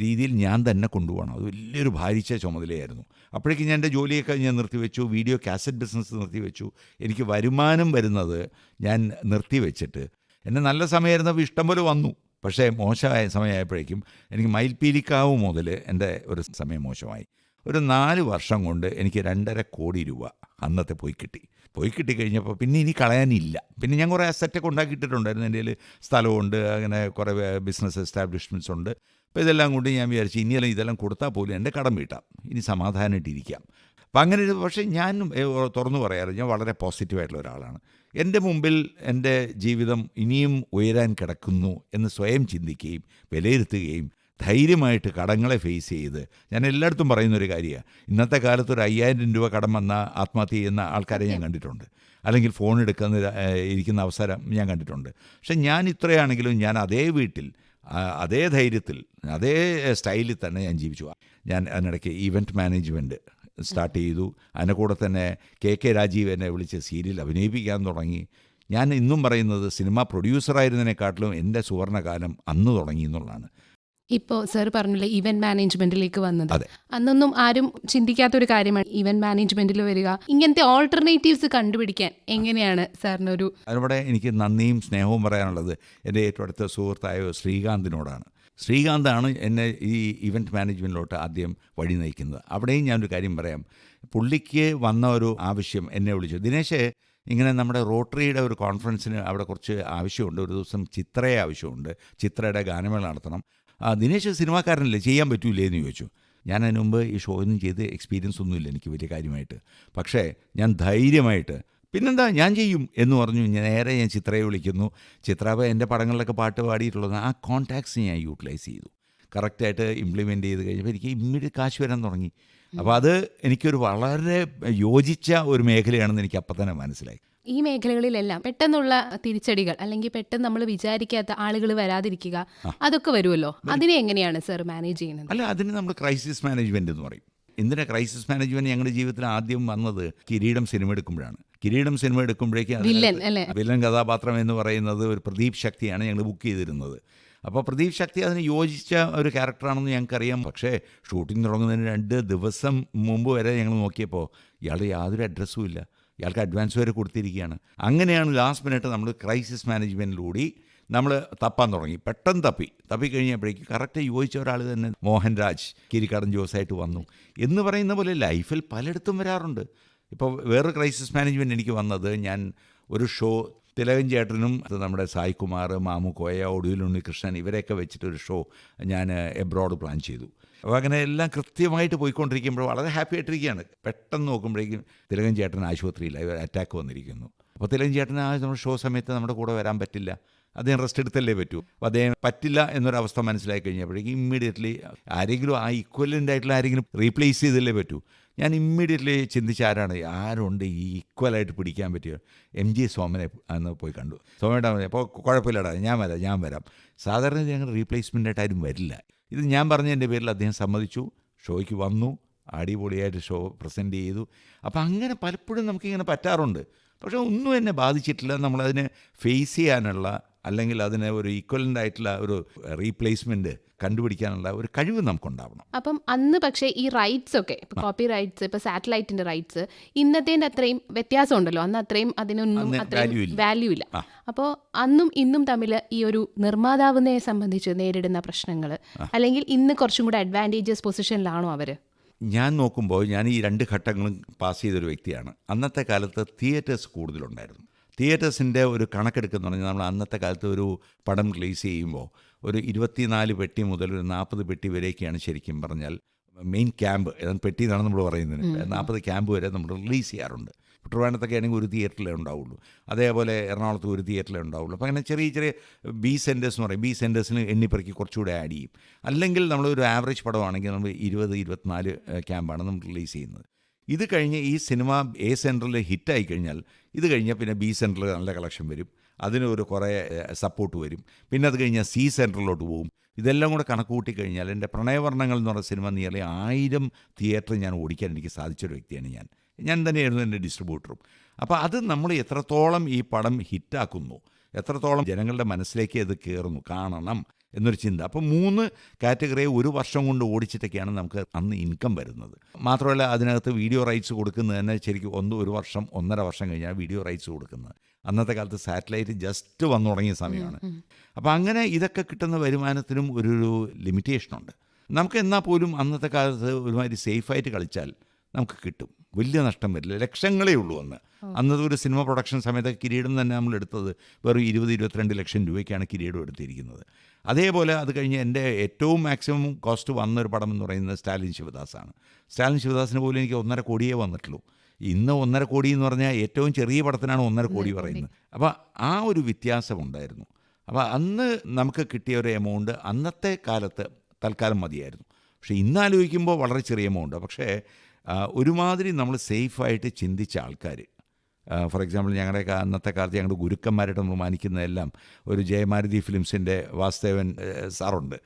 രീതിയിൽ ഞാൻ തന്നെ കൊണ്ടുപോകണം. അത് വലിയൊരു ഭാരിച്ച ചുമതലയായിരുന്നു. അപ്പോഴേക്കും ഞാൻ എൻ്റെ ജോലിയൊക്കെ ഞാൻ നിർത്തിവെച്ചു. വീഡിയോ കാസറ്റ് ബിസിനസ് നിർത്തിവെച്ചു. എനിക്ക് വരുമാനം വരുന്നത് ഞാൻ നിർത്തിവെച്ചിട്ട്, എന്നെ നല്ല സമയമായിരുന്നപ്പോൾ ഇഷ്ടം പോലെ വന്നു. പക്ഷേ മോശമായ സമയമായപ്പോഴേക്കും എനിക്ക് മയിൽപീലിക്കാവ് മുതൽ എൻ്റെ ഒരു സമയം മോശമായി. ഒരു 4 വർഷം കൊണ്ട് എനിക്ക് 2.5 കോടി രൂപ അന്നത്തെ പോയി കിട്ടിക്കഴിഞ്ഞപ്പോൾ പിന്നെ ഇനി കളയാനില്ല. പിന്നെ ഞാൻ കുറേ അസറ്റൊക്കെ ഉണ്ടാക്കിയിട്ടുണ്ടായിരുന്നു. എൻ്റെ കയ്യിൽ സ്ഥലമുണ്ട്, അങ്ങനെ കുറേ ബിസിനസ് എസ്റ്റാബ്ലിഷ്മെൻറ്റ്സ് ഉണ്ട്. അപ്പോൾ ഇതെല്ലാം കൊണ്ട് ഞാൻ വിചാരിച്ചു ഇനിയെല്ലാം ഇതെല്ലാം കൊടുത്താൽ പോലും എൻ്റെ കടം വീട്ടാം, ഇനി സമാധാനമായിട്ടിരിക്കാം. അപ്പം അങ്ങനെ പക്ഷേ ഞാൻ തുറന്നു പറയാറ്, ഞാൻ വളരെ പോസിറ്റീവായിട്ടുള്ള ഒരാളാണ്. എൻ്റെ മുമ്പിൽ എൻ്റെ ജീവിതം ഇനിയും ഉയരാൻ കിടക്കുന്നു എന്ന് സ്വയം ചിന്തിക്കുകയും വിലയിരുത്തുകയും ധൈര്യമായിട്ട് കടങ്ങളെ ഫേസ് ചെയ്ത്, ഞാൻ എല്ലായിടത്തും പറയുന്നൊരു കാര്യമാണ്, ഇന്നത്തെ കാലത്ത് ഒരു 5000 രൂപ കടം വന്ന ആത്മഹത്യ ചെയ്യുന്ന ആൾക്കാരെ ഞാൻ കണ്ടിട്ടുണ്ട്, അല്ലെങ്കിൽ ഫോൺ ഇരിക്കുന്ന അവസരം ഞാൻ കണ്ടിട്ടുണ്ട്. പക്ഷെ ഞാൻ ഇത്രയാണെങ്കിലും ഞാൻ അതേ വീട്ടിൽ, അതേ ധൈര്യത്തിൽ, അതേ സ്റ്റൈലിൽ തന്നെ ഞാൻ ജീവിച്ചു. ഞാൻ അതിനിടയ്ക്ക് ഈവൻറ്റ് മാനേജ്മെൻറ്റ് സ്റ്റാർട്ട് ചെയ്തു. അതിനെ കൂടെ തന്നെ കെ രാജീവ് എന്നെ വിളിച്ച് സീരിയൽ അഭിനയിപ്പിക്കാൻ തുടങ്ങി. ഞാൻ ഇന്നും പറയുന്നത് സിനിമ പ്രൊഡ്യൂസറായിരുന്നതിനെക്കാട്ടിലും എൻ്റെ സുവർണ്ണകാലം അന്ന് തുടങ്ങി എന്നുള്ളതാണ്. ഇപ്പോൾ സാർ പറഞ്ഞില്ലേ ഇവന്റ് മാനേജ്മെന്റിലേക്ക് വന്നത്, അന്നൊന്നും ആരും ചിന്തിക്കാത്തൊരു കാര്യമാണ് ഇവന്റ് മാനേജ്മെന്റിൽ വരിക. ഇങ്ങനത്തെ ഓൾട്ടർനേറ്റീവ്സ് കണ്ടുപിടിക്കാൻ എങ്ങനെയാണ് സാറിനൊരു? അതിലൂടെ എനിക്ക് നന്ദിയും സ്നേഹവും പറയാനുള്ളത് എൻ്റെ ഏറ്റവും അടുത്ത സുഹൃത്തായ ശ്രീകാന്തിനോടാണ്. ശ്രീകാന്താണ് എന്നെ ഈ ഇവൻറ്റ് മാനേജ്മെൻറ്റിലോട്ട് ആദ്യം വഴി നയിക്കുന്നത്. അവിടെയും ഞാനൊരു കാര്യം പറയാം. പുള്ളിക്ക് വന്ന ഒരു ആവശ്യം എന്നെ വിളിച്ചു, ദിനേശേ ഇങ്ങനെ നമ്മുടെ റോട്ടറിയുടെ ഒരു കോൺഫറൻസിന് അവിടെ കുറച്ച് ആവശ്യമുണ്ട്, ഒരു ദിവസം ചിത്രയെ ആവശ്യമുണ്ട്, ചിത്രയുടെ ഗാനമേള നടത്തണം. ദിനേശ് സിനിമാക്കാരനല്ലേ, ചെയ്യാൻ പറ്റൂലേ എന്ന് ചോദിച്ചു. ഞാൻ അതിന് മുമ്പ് ഈ ഷോ ഒന്നും ചെയ്ത് എക്സ്പീരിയൻസ് ഒന്നുമില്ല എനിക്ക് വലിയ കാര്യമായിട്ട്. പക്ഷേ ഞാൻ ധൈര്യമായിട്ട് പിന്നെന്താ ഞാൻ ചെയ്യും എന്ന് പറഞ്ഞു. നേരെ ഞാൻ ചിത്രയെ വിളിക്കുന്നു. ചിത്ര എൻ്റെ പടങ്ങളിലൊക്കെ പാട്ട് പാടിയിട്ടുള്ളത്, ആ കോൺടാക്ട്സ് ഞാൻ യൂട്ടിലൈസ് ചെയ്തു. കറക്റ്റായിട്ട് ഇംപ്ലിമെൻ്റ് ചെയ്ത് കഴിഞ്ഞപ്പോൾ എനിക്ക് ഇമ്മീഡിയറ്റ് കാശ് വരാൻ തുടങ്ങി. അപ്പോൾ അത് എനിക്കൊരു വളരെ യോജിച്ച ഒരു മേഖലയാണെന്ന് എനിക്ക് അപ്പം തന്നെ മനസ്സിലായി. ഈ മേഖലകളിലെല്ലാം പെട്ടെന്നുള്ള തിരിച്ചടികൾ, അല്ലെങ്കിൽ പെട്ടെന്ന് നമ്മൾ വിചാരിക്കാത്ത ആളുകൾ വരാതിരിക്കുക, അതൊക്കെ വരുമല്ലോ. അതിനെ എങ്ങനെയാണ് സാർ മാനേജ് ചെയ്യുന്നത്? അല്ല, അതിന് നമ്മൾ ക്രൈസിസ് മാനേജ്മെൻറ്റ് എന്ന് പറയും. എന്തിനാ ക്രൈസിസ് മാനേജ്മെൻറ്റ് ഞങ്ങളുടെ ജീവിതത്തിൽ ആദ്യം വന്നത് കിരീടം സിനിമ എടുക്കുമ്പോഴാണ്. കിരീടം സിനിമ എടുക്കുമ്പോഴേക്കും വില്ലൻ കഥാപാത്രം എന്ന് പറയുന്നത് ഒരു പ്രദീപ് ശക്തിയാണ് ഞങ്ങൾ ബുക്ക് ചെയ്തിരുന്നത്. അപ്പോൾ പ്രദീപ് ശക്തി അതിന് യോജിച്ച ഒരു ക്യാരക്ടറാണെന്ന് ഞങ്ങൾക്കറിയാം. പക്ഷേ ഷൂട്ടിംഗ് തുടങ്ങുന്നതിന് 2 ദിവസം മുമ്പ് വരെ ഞങ്ങൾ നോക്കിയപ്പോൾ ഇയാൾ യാതൊരു അഡ്രസ്സും ഇല്ല, ഇയാൾക്ക് അഡ്വാൻസ് വരെ കൊടുത്തിരിക്കുകയാണ്. അങ്ങനെയാണ് ലാസ്റ്റ് മിനിറ്റ് നമ്മൾ ക്രൈസിസ് മാനേജ്മെൻറ്റിലൂടെ നമ്മൾ തപ്പാൻ തുടങ്ങി. പെട്ടെന്ന് തപ്പിക്കഴിഞ്ഞപ്പോഴേക്ക് കറക്റ്റ് യോജിച്ച ഒരാൾ തന്നെ മോഹൻരാജ് കിരിക്കാടൻ ജോസായിട്ട് വന്നു എന്ന് പറയുന്ന പോലെ ലൈഫിൽ പലയിടത്തും വരാറുണ്ട്. ഇപ്പോൾ വേറൊരു ക്രൈസിസ് മാനേജ്മെൻറ്റ് എനിക്ക് വന്നത്, ഞാൻ ഒരു ഷോ തിലകൻ ചേട്ടനും നമ്മുടെ സായികുമാർ, മാമുക്കോയ, ഒടുവിൽ ഉണ്ണികൃഷ്ണൻ ഇവരെയൊക്കെ വെച്ചിട്ടൊരു ഷോ ഞാൻ എബ്രോഡ് പ്ലാൻ ചെയ്തു. അപ്പോൾ അങ്ങനെ എല്ലാം കൃത്യമായിട്ട് പോയിക്കൊണ്ടിരിക്കുമ്പോൾ വളരെ ഹാപ്പി ആയിട്ടിരിക്കുകയാണ്. പെട്ടെന്ന് നോക്കുമ്പോഴേക്കും തിലകൻ ചേട്ടൻ ആശുപത്രിയിൽ അറ്റാക്ക് വന്നിരിക്കുന്നു. അപ്പോൾ തിലകൻ ചേട്ടൻ നമ്മുടെ ഷോ സമയത്ത് നമ്മുടെ കൂടെ വരാൻ പറ്റില്ല, അദ്ദേഹം റെസ്റ്റ് എടുത്തല്ലേ പറ്റൂ. അപ്പോൾ അദ്ദേഹം പറ്റില്ല എന്നൊരവസ്ഥ മനസ്സിലാക്കി കഴിഞ്ഞപ്പോഴേക്കും ഇമ്മീഡിയറ്റ്ലി ആരെങ്കിലും ആ ഈക്വലൻ്റ് ആയിട്ടുള്ള ആരെങ്കിലും റീപ്ലേസ് ചെയ്തല്ലേ പറ്റൂ. ഞാൻ ഇമ്മീഡിയറ്റ്ലി ചിന്തിച്ച ആരുണ്ട് ഈ ഈക്വലായിട്ട് പിടിക്കാൻ പറ്റിയ? MG സോമനെ അന്ന് പോയി കണ്ടു. സോമേട്ടാ അപ്പോൾ കുഴപ്പമില്ലടാ, ഞാൻ വരാം. സാധാരണ ഞങ്ങൾ റീപ്ലേസ്മെൻ്റായിട്ട് ആരും വരില്ല. ഇത് ഞാൻ പറഞ്ഞതിൻ്റെ പേരിൽ അദ്ദേഹം സമ്മതിച്ചു. ഷോയ്ക്ക് വന്നു, അടിപൊളിയായിട്ട് ഷോ പ്രസൻറ്റ് ചെയ്തു. അപ്പോൾ അങ്ങനെ പലപ്പോഴും നമുക്കിങ്ങനെ പറ്റാറുണ്ട്. പക്ഷേ ഒന്നും എന്നെ ബാധിച്ചിട്ടില്ല. നമ്മളതിനെ ഫേസ് ചെയ്യാനുള്ള അല്ലെങ്കിൽ അതിന് ഒരു ഈക്വലൻ്റ് ആയിട്ടുള്ള ഒരു റീപ്ലേസ്മെൻറ്റ് കണ്ടുപിടിക്കാനുള്ള ഒരു കഴിവ് നമുക്കുണ്ടാവണം. അപ്പം അന്ന് പക്ഷേ ഈ റൈറ്റ്സ് ഒക്കെ കോപ്പി റൈറ്റ്സ്, ഇപ്പോൾ സാറ്റലൈറ്റിന്റെ റൈറ്റ്സ് ഇന്നത്തേൻ്റെ അത്രയും വ്യത്യാസം ഉണ്ടല്ലോ. അന്ന് അത്രയും അതിനൊന്നും അത്രയും വാല്യൂ ഇല്ല. അപ്പോൾ അന്നും ഇന്നും തമ്മിൽ ഈ ഒരു നിർമ്മാതാവിനെ സംബന്ധിച്ച് നേരിടുന്ന പ്രശ്നങ്ങൾ, അല്ലെങ്കിൽ ഇന്ന് കുറച്ചും കൂടെ അഡ്വാൻറ്റേജസ് പൊസിഷനിലാണോ അവർ? ഞാൻ നോക്കുമ്പോൾ ഞാൻ ഈ 2 ഘട്ടങ്ങളും പാസ് ചെയ്തൊരു വ്യക്തിയാണ്. അന്നത്തെ കാലത്ത് തിയേറ്റേഴ്സ് കൂടുതലുണ്ടായിരുന്നു. തിയേറ്റേഴ്സിൻ്റെ ഒരു കണക്കെടുക്കുന്ന പറഞ്ഞാൽ നമ്മൾ അന്നത്തെ കാലത്ത് ഒരു പടം റിലീസ് ചെയ്യുമ്പോൾ ഒരു 24 പെട്ടി മുതൽ ഒരു 40 പെട്ടി വരെയൊക്കെയാണ് ശരിക്കും പറഞ്ഞാൽ മെയിൻ ക്യാമ്പ്, പെട്ടി എന്നാണ് നമ്മൾ പറയുന്നത്. 40 ക്യാമ്പ് വരെ നമ്മൾ റിലീസ് ചെയ്യാറുണ്ട്. ട്രിവാൻഡ്രത്തൊക്കെ ആണെങ്കിൽ ഒരു തിയേറ്ററിലേ ഉണ്ടാവുള്ളൂ, അതേപോലെ എറണാകുളത്ത് ഒരു തിയേറ്ററിലേ ഉണ്ടാവുള്ളൂ. അപ്പോൾ അങ്ങനെ ചെറിയ ചെറിയ ബി സെൻറ്റേഴ്സ് എന്ന് പറയും, ബി സെൻറ്റേഴ്സിന് എണ്ണിപ്പറക്കി കുറച്ചുകൂടെ ആഡ് ചെയ്യും. അല്ലെങ്കിൽ നമ്മളൊരു ആവറേജ് പടമാണെങ്കിൽ നമ്മൾ 20-24 ക്യാമ്പാണ് നമ്മൾ റിലീസ് ചെയ്യുന്നത്. ഇത് കഴിഞ്ഞ് ഈ സിനിമ എ സെൻറ്ററിൽ ഹിറ്റായി കഴിഞ്ഞാൽ ഇത് കഴിഞ്ഞാൽ പിന്നെ ബി സെൻറ്ററിൽ നല്ല കളക്ഷൻ വരും, അതിന് ഒരു കുറേ സപ്പോർട്ട് വരും. പിന്നെ അത് കഴിഞ്ഞാൽ സി സെൻറ്ററിലോട്ട് പോകും. ഇതെല്ലാം കൂടെ കണക്ക് കൂട്ടിക്കഴിഞ്ഞാൽ എൻ്റെ പ്രണയവർണ്ണങ്ങൾ എന്ന് പറഞ്ഞ സിനിമ നിയർലി 1000 തിയേറ്റർ ഞാൻ ഓടിക്കാൻ എനിക്ക് സാധിച്ചൊരു വ്യക്തിയാണ് ഞാൻ തന്നെയായിരുന്നു എൻ്റെ ഡിസ്ട്രിബ്യൂട്ടറും. അപ്പോൾ അത് നമ്മൾ എത്രത്തോളം ഈ പടം ഹിറ്റാക്കുന്നു, എത്രത്തോളം ജനങ്ങളുടെ മനസ്സിലേക്ക് അത് കയറുന്നു, കാണണം എന്നൊരു ചിന്ത. അപ്പോൾ 3 കാറ്റഗറിയെ ഒരു വർഷം കൊണ്ട് ഓടിച്ചിട്ടൊക്കെയാണ് നമുക്ക് അന്ന് ഇൻകം വരുന്നത്. മാത്രമല്ല അതിനകത്ത് വീഡിയോ റൈറ്റ്സ് കൊടുക്കുന്നത് തന്നെ ശരിക്കും 1 വർഷം 1.5 വർഷം കഴിഞ്ഞാൽ വീഡിയോ റൈറ്റ്സ് കൊടുക്കുന്നത്. അന്നത്തെ കാലത്ത് സാറ്റലൈറ്റ് ജസ്റ്റ് വന്നു തുടങ്ങിയ സമയമാണ്. അപ്പോൾ അങ്ങനെ ഇതൊക്കെ കിട്ടുന്ന വരുമാനത്തിനും ഒരു ലിമിറ്റേഷനുണ്ട്. നമുക്ക് എന്നാൽ പോലും അന്നത്തെ കാലത്ത് ഒരുമാതിരി സേഫായിട്ട് കളിച്ചാൽ നമുക്ക് കിട്ടും, വലിയ നഷ്ടം വരില്ല. ലക്ഷങ്ങളേ ഉള്ളൂ അന്നത്തെ ഒരു സിനിമ പ്രൊഡക്ഷൻ സമയത്ത് കിരീടം തന്നെ നമ്മൾ എടുത്തത് വെറും 20-22 ലക്ഷം രൂപയ്ക്കാണ് കിരീടം എടുത്തിരിക്കുന്നത്. അതേപോലെ അത് കഴിഞ്ഞ് എൻ്റെ ഏറ്റവും മാക്സിമം കോസ്റ്റ് വന്നൊരു പടം എന്ന് പറയുന്നത് സ്റ്റാലിൻ ശിവദാസാണ്. സ്റ്റാലിൻ ശിവദാസിന് പോലും എനിക്ക് 1.5 കോടിയേ വന്നിട്ടുള്ളൂ. ഇന്ന് 1.5 കോടി എന്ന് പറഞ്ഞാൽ ഏറ്റവും ചെറിയ പടത്തിനാണ് 1.5 കോടി പറയുന്നത്. അപ്പോൾ ആ ഒരു വ്യത്യാസമുണ്ടായിരുന്നു. അപ്പോൾ അന്ന് നമുക്ക് കിട്ടിയ ഒരു എമൗണ്ട് അന്നത്തെ കാലത്ത് തൽക്കാലം മതിയായിരുന്നു. പക്ഷേ ഇന്നാലോചിക്കുമ്പോൾ വളരെ ചെറിയ എമൗണ്ട്. പക്ഷേ ഒരുമാതിരി നമ്മൾ സേഫായിട്ട് ചിന്തിച്ച ആൾക്കാർ, ഫോർ എക്സാമ്പിൾ ഞങ്ങളുടെയൊക്കെ അന്നത്തെ കാലത്ത് ഞങ്ങളുടെ ഗുരുക്കന്മാരായിട്ട് നമ്മൾ മാനിക്കുന്നതെല്ലാം ഒരു ജയമാരുതി ഫിലിംസിൻ്റെ വാസുദേവൻ സാറുണ്ട്.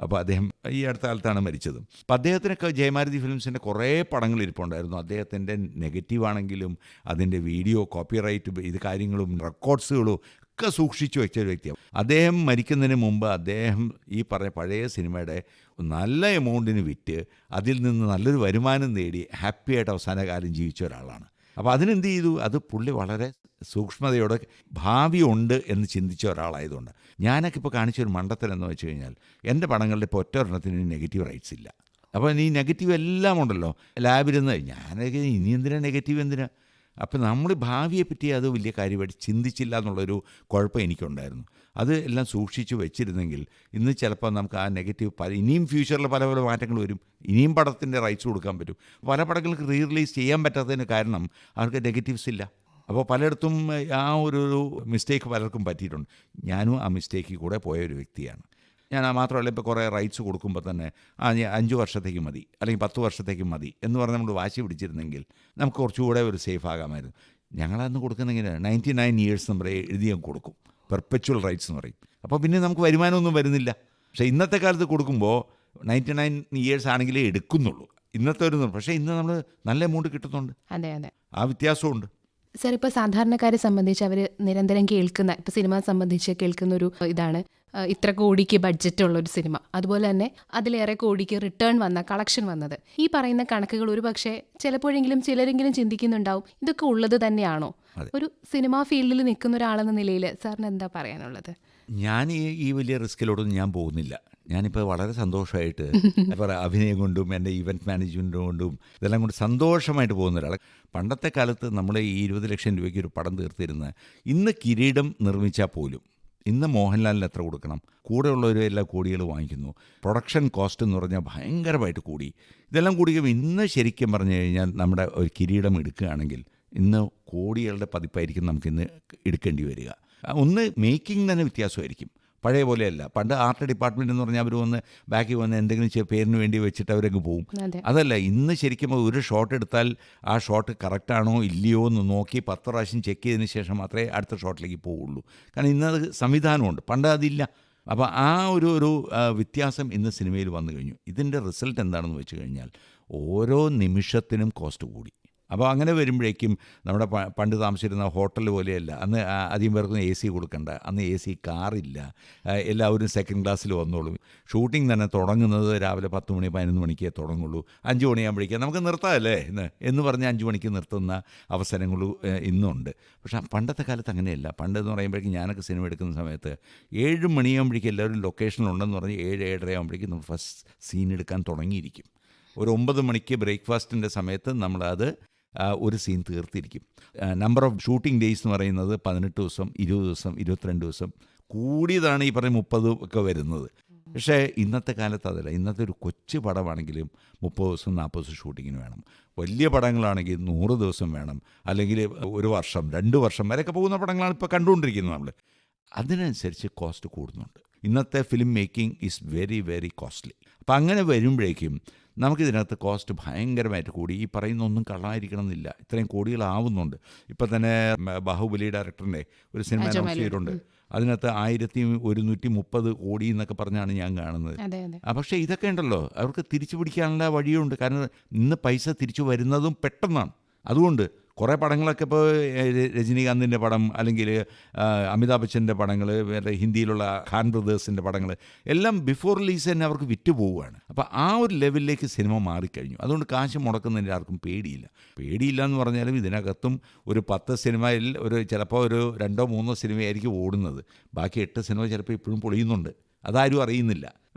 അപ്പോൾ അദ്ദേഹം ഈ അടുത്ത കാലത്താണ് മരിച്ചത്. അപ്പോൾ അദ്ദേഹത്തിനൊക്കെ ജയമാരുതി ഫിലിംസിൻ്റെ കുറേ പടങ്ങൾ ഇരിപ്പുണ്ടായിരുന്നു. അദ്ദേഹത്തിൻ്റെ നെഗറ്റീവാണെങ്കിലും അതിൻ്റെ വീഡിയോ കോപ്പിറൈറ്റ് ഇത് കാര്യങ്ങളും റെക്കോർഡ്സുകളും ഒക്കെ സൂക്ഷിച്ചു വെച്ച ഒരു വ്യക്തിയാണ്. അദ്ദേഹം മരിക്കുന്നതിന് മുമ്പ് അദ്ദേഹം ഈ പറഞ്ഞ പഴയ സിനിമയുടെ നല്ല എമൗണ്ടിന് വിറ്റ് അതിൽ നിന്ന് നല്ലൊരു വരുമാനം നേടി ഹാപ്പിയായിട്ട് അവസാന കാലം ജീവിച്ച ഒരാളാണ്. അപ്പോൾ അതിനെന്ത് ചെയ്തു, അത് പുള്ളി വളരെ സൂക്ഷ്മതയോടെ ഭാവി ഉണ്ട് എന്ന് ചിന്തിച്ച ഒരാളായതുകൊണ്ട്. ഞാനൊക്കെ ഇപ്പോൾ കാണിച്ചൊരു മണ്ടത്തരം എന്ന് വെച്ച് കഴിഞ്ഞാൽ എൻ്റെ പടങ്ങളുടെ ഇപ്പോൾ ഒറ്റൊരെണ്ണത്തിന് നെഗറ്റീവ് റൈറ്റ്സ് ഇല്ല. അപ്പോൾ ഈ നെഗറ്റീവ് എല്ലാം ഉണ്ടല്ലോ ലാബിരുന്ന് ഞാനൊക്കെ ഇനി എന്തിനാ നെഗറ്റീവ് എന്തിനാ. അപ്പോൾ നമ്മൾ ഭാവിയെപ്പറ്റി അത് വലിയ കാര്യമായിട്ട് ചിന്തിച്ചില്ല എന്നുള്ളൊരു കുഴപ്പം എനിക്കുണ്ടായിരുന്നു. അത് എല്ലാം സൂക്ഷിച്ച് വെച്ചിരുന്നെങ്കിൽ ഇന്ന് ചിലപ്പോൾ നമുക്ക് ആ നെഗറ്റീവ് ഇനിയും ഫ്യൂച്ചറിൽ പല പല മാറ്റങ്ങൾ വരും, ഇനിയും പടത്തിൻ്റെ റൈറ്റ്സ് കൊടുക്കാൻ പറ്റും. പല പടങ്ങൾക്ക് റീ റിലീസ് ചെയ്യാൻ പറ്റാത്തതിന് കാരണം അവർക്ക് നെഗറ്റീവ്സ് ഇല്ല. അപ്പോൾ പലയിടത്തും ആ ഒരു മിസ്റ്റേക്ക് പലർക്കും പറ്റിയിട്ടുണ്ട്. ഞാനും ആ മിസ്റ്റേക്കിൽ കൂടെ പോയ ഒരു വ്യക്തിയാണ് ഞാൻ. മാത്രമല്ല ഇപ്പോൾ കുറേ റൈറ്റ്സ് കൊടുക്കുമ്പോൾ തന്നെ 5 വർഷത്തേക്ക് മതി അല്ലെങ്കിൽ 10 വർഷത്തേക്ക് മതി എന്ന് പറഞ്ഞ് നമ്മൾ വാശി പിടിച്ചിരുന്നെങ്കിൽ നമുക്ക് കുറച്ചുകൂടെ ഒരു സേഫ് ആകാമായിരുന്നു. ഞങ്ങളന്ന് കൊടുക്കുന്നെങ്കിൽ 99 ഇയേഴ്സ് നമ്മൾ എഴുതി കൊടുക്കും, പെർപ്പച്വൽ റൈറ്റ്സ് എന്ന് പറയും. അപ്പോൾ പിന്നെ നമുക്ക് വരുമാനമൊന്നും വരുന്നില്ല. പക്ഷേ ഇന്നത്തെ കാലത്ത് കൊടുക്കുമ്പോൾ 99 ഇയേഴ്സ് ആണെങ്കിലേ എടുക്കുന്നുള്ളൂ ഇന്നത്തെ ഒരു. പക്ഷേ ഇന്ന് നമ്മൾ നല്ല എമൗണ്ട് കിട്ടുന്നുണ്ട്. അതെ അതെ, ആ വ്യത്യാസമുണ്ട്. സാർ, ഇപ്പോൾ സാധാരണക്കാരെ സംബന്ധിച്ച് അവർ നിരന്തരം കേൾക്കുന്ന, ഇപ്പോൾ സിനിമ സംബന്ധിച്ച് കേൾക്കുന്ന ഒരു ഇതാണ് ഇത്ര കോടിക്ക് ബഡ്ജറ്റ് ഉള്ളൊരു സിനിമ, അതുപോലെ തന്നെ അതിലേറെ കോടിക്ക് റിട്ടേൺ വന്ന കളക്ഷൻ വന്നത്. ഈ പറയുന്ന കണക്കുകൾ ഒരു പക്ഷേ ചിലപ്പോഴെങ്കിലും ചിലരെങ്കിലും ചിന്തിക്കുന്നുണ്ടാവും, ഇതൊക്കെ ഉള്ളത് തന്നെയാണോ? ഒരു സിനിമാ ഫീൽഡിൽ നിൽക്കുന്ന ഒരാളെന്ന നിലയിൽ സാറിന് എന്താ പറയാനുള്ളത്? ഞാൻ ഈ വലിയ റിസ്കിലോട്ടൊന്നും ഞാൻ പോകുന്നില്ല. ഞാനിപ്പോൾ വളരെ സന്തോഷമായിട്ട് ഇപ്പോൾ അഭിനയം കൊണ്ടും എൻ്റെ ഈവൻറ്റ് മാനേജ്മെൻറ്റ് കൊണ്ടും ഇതെല്ലാം കൊണ്ട് സന്തോഷമായിട്ട് പോകുന്ന ഒരാൾ. പണ്ടത്തെ കാലത്ത് നമ്മൾ ഈ 20 ലക്ഷം രൂപയ്ക്ക് ഒരു പടം തീർത്തിരുന്ന ഇന്ന് കിരീടം നിർമ്മിച്ചാൽ പോലും ഇന്ന് മോഹൻലാലിന് എത്ര കൊടുക്കണം? കൂടെയുള്ളവരും എല്ലാ കോടികൾ വാങ്ങിക്കുന്നു. പ്രൊഡക്ഷൻ കോസ്റ്റ് എന്ന് പറഞ്ഞാൽ ഭയങ്കരമായിട്ട് കൂടി. ഇതെല്ലാം കൂടിക്കുമ്പോൾ ഇന്ന് ശരിക്കും പറഞ്ഞു കഴിഞ്ഞാൽ നമ്മുടെ ഒരു കിരീടം എടുക്കുകയാണെങ്കിൽ ഇന്ന് കോടികളുടെ പതിപ്പായിരിക്കും നമുക്കിന്ന് എടുക്കേണ്ടി വരിക. ഒന്ന് മേക്കിംഗ് തന്നെ വ്യത്യാസമായിരിക്കും, പഴയ പോലെയല്ല. പണ്ട് ആർട്ട് ഡിപ്പാർട്ട്മെൻറ്റ് എന്ന് പറഞ്ഞാൽ അവർ വന്ന് ബാക്കി വന്ന് എന്തെങ്കിലും പേരിന് വേണ്ടി വെച്ചിട്ട് അവരങ്ങ് പോകും. അതല്ല, ഇന്ന് ശരിക്കും ഒരു ഷോട്ട് എടുത്താൽ ആ ഷോട്ട് കറക്റ്റാണോ ഇല്ലയോ എന്ന് നോക്കി 10 പ്രാവശ്യം ചെക്ക് ചെയ്തതിന് ശേഷം മാത്രമേ അടുത്ത ഷോട്ടിലേക്ക് പോവുള്ളൂ. കാരണം ഇന്നത് സംവിധാനമുണ്ട്, പണ്ട് അതില്ല. അപ്പോൾ ആ ഒരു വ്യത്യാസം ഇന്ന് സിനിമയിൽ വന്നു കഴിഞ്ഞു. ഇതിൻ്റെ റിസൾട്ട് എന്താണെന്ന് വെച്ച് കഴിഞ്ഞാൽ ഓരോ നിമിഷത്തിനും കോസ്റ്റ് കൂടി. അപ്പോൾ അങ്ങനെ വരുമ്പോഴേക്കും നമ്മുടെ പണ്ട് താമസിച്ചിരുന്ന ഹോട്ടൽ പോലെയല്ല. അന്ന് അധികം പേർക്കൊന്നും AC കൊടുക്കണ്ട. അന്ന് AC കാറില്ല. എല്ലാവരും സെക്കൻഡ് ക്ലാസ്സിൽ വന്നോളും. ഷൂട്ടിംഗ് തന്നെ തുടങ്ങുന്നത് രാവിലെ 10 മണി 11 മണിക്കേ തുടങ്ങുള്ളൂ. 5 മണിയാകുമ്പോഴേക്കും നമുക്ക് നിർത്താമല്ലേ എന്ന് പറഞ്ഞ് 5 മണിക്ക് നിർത്തുന്ന അവസരങ്ങൾ ഇന്നുണ്ട്. പക്ഷേ പണ്ടത്തെ കാലത്ത് അങ്ങനെയല്ല. പണ്ടെന്ന് പറയുമ്പോഴേക്കും ഞാനൊക്കെ സിനിമ എടുക്കുന്ന സമയത്ത് 7 മണിയാകുമ്പോഴേക്കും എല്ലാവരും ലൊക്കേഷനിലുണ്ടെന്ന് പറഞ്ഞ് 7-7:30 ആകുമ്പോഴേക്കും നമ്മൾ ഫസ്റ്റ് സീൻ എടുക്കാൻ തുടങ്ങിയിരിക്കും. ഒരു 9 മണിക്ക് ബ്രേക്ക്ഫാസ്റ്റിൻ്റെ സമയത്ത് നമ്മളത് ഒരു സീൻ തീർത്തിരിക്കും. നമ്പർ ഓഫ് ഷൂട്ടിംഗ് ഡേയ്സ് എന്ന് പറയുന്നത് 18 ദിവസം, 20 ദിവസം, 22 ദിവസം, കൂടിയതാണ് ഈ പറഞ്ഞ 30 ഒക്കെ വരുന്നത്. പക്ഷേ ഇന്നത്തെ കാലത്ത് അതല്ല. ഇന്നത്തെ ഒരു കൊച്ചു പടമാണെങ്കിലും 30 ദിവസം 40 ദിവസം ഷൂട്ടിങ്ങിന് വേണം. വലിയ പടങ്ങളാണെങ്കിൽ 100 ദിവസം വേണം, അല്ലെങ്കിൽ 1 വർഷം 2 വർഷം വരെയൊക്കെ പോകുന്ന പടങ്ങളാണ് ഇപ്പോൾ കണ്ടുകൊണ്ടിരിക്കുന്നത് നമ്മൾ. അതിനനുസരിച്ച് കോസ്റ്റ് കൂടുന്നുണ്ട്. ഇന്നത്തെ film making is very very costly. അപ്പം അങ്ങനെ വരുമ്പോഴേക്കും നമുക്കിതിനകത്ത് കോസ്റ്റ് ഭയങ്കരമായിട്ട് കൂടി. ഈ പറയുന്ന ഒന്നും കള്ളമായിരിക്കണം എന്നില്ല, ഇത്രയും കോടികളാവുന്നുണ്ട്. ഇപ്പം തന്നെ ബാഹുബലി ഡയറക്ടറിൻ്റെ ഒരു സിനിമ അനൗൺസ് ചെയ്തിട്ടുണ്ട്. അതിനകത്ത് 1130 കോടി എന്നൊക്കെ പറഞ്ഞാണ് ഞാൻ കാണുന്നത്. പക്ഷേ ഇതൊക്കെ ഉണ്ടല്ലോ, അവർക്ക് തിരിച്ചു പിടിക്കാനുള്ള വഴിയുണ്ട്. കാരണം ഇന്ന് പൈസ തിരിച്ചു വരുന്നതും പെട്ടെന്നാണ്. അതുകൊണ്ട് കുറേ പടങ്ങളൊക്കെ ഇപ്പോൾ രജനീകാന്തിൻ്റെ പടം, അല്ലെങ്കിൽ അമിതാഭ് ബച്ചൻ്റെ പടങ്ങൾ, വേറെ ഹിന്ദിയിലുള്ള ഖാൻ ബ്രദേഴ്സിൻ്റെ പടങ്ങൾ എല്ലാം ബിഫോർ റിലീസ് തന്നെ അവർക്ക് വിറ്റ് പോവുകയാണ്. അപ്പോൾ ആ ഒരു ലെവലിലേക്ക് സിനിമ മാറിക്കഴിഞ്ഞു. അതുകൊണ്ട് കാശ് മുടക്കുന്നതിന് ആർക്കും പേടിയില്ല എന്ന് പറഞ്ഞാലും ഇതിനകത്തും ഒരു 10 സിനിമയിൽ ചിലപ്പോൾ ഒരു 2-3 സിനിമയായിരിക്കും ഓടുന്നത്. ബാക്കി 8 സിനിമ ചിലപ്പോൾ ഇപ്പോഴും പൊളിയുന്നുണ്ട്. അതാരും അറിയുന്നില്ല.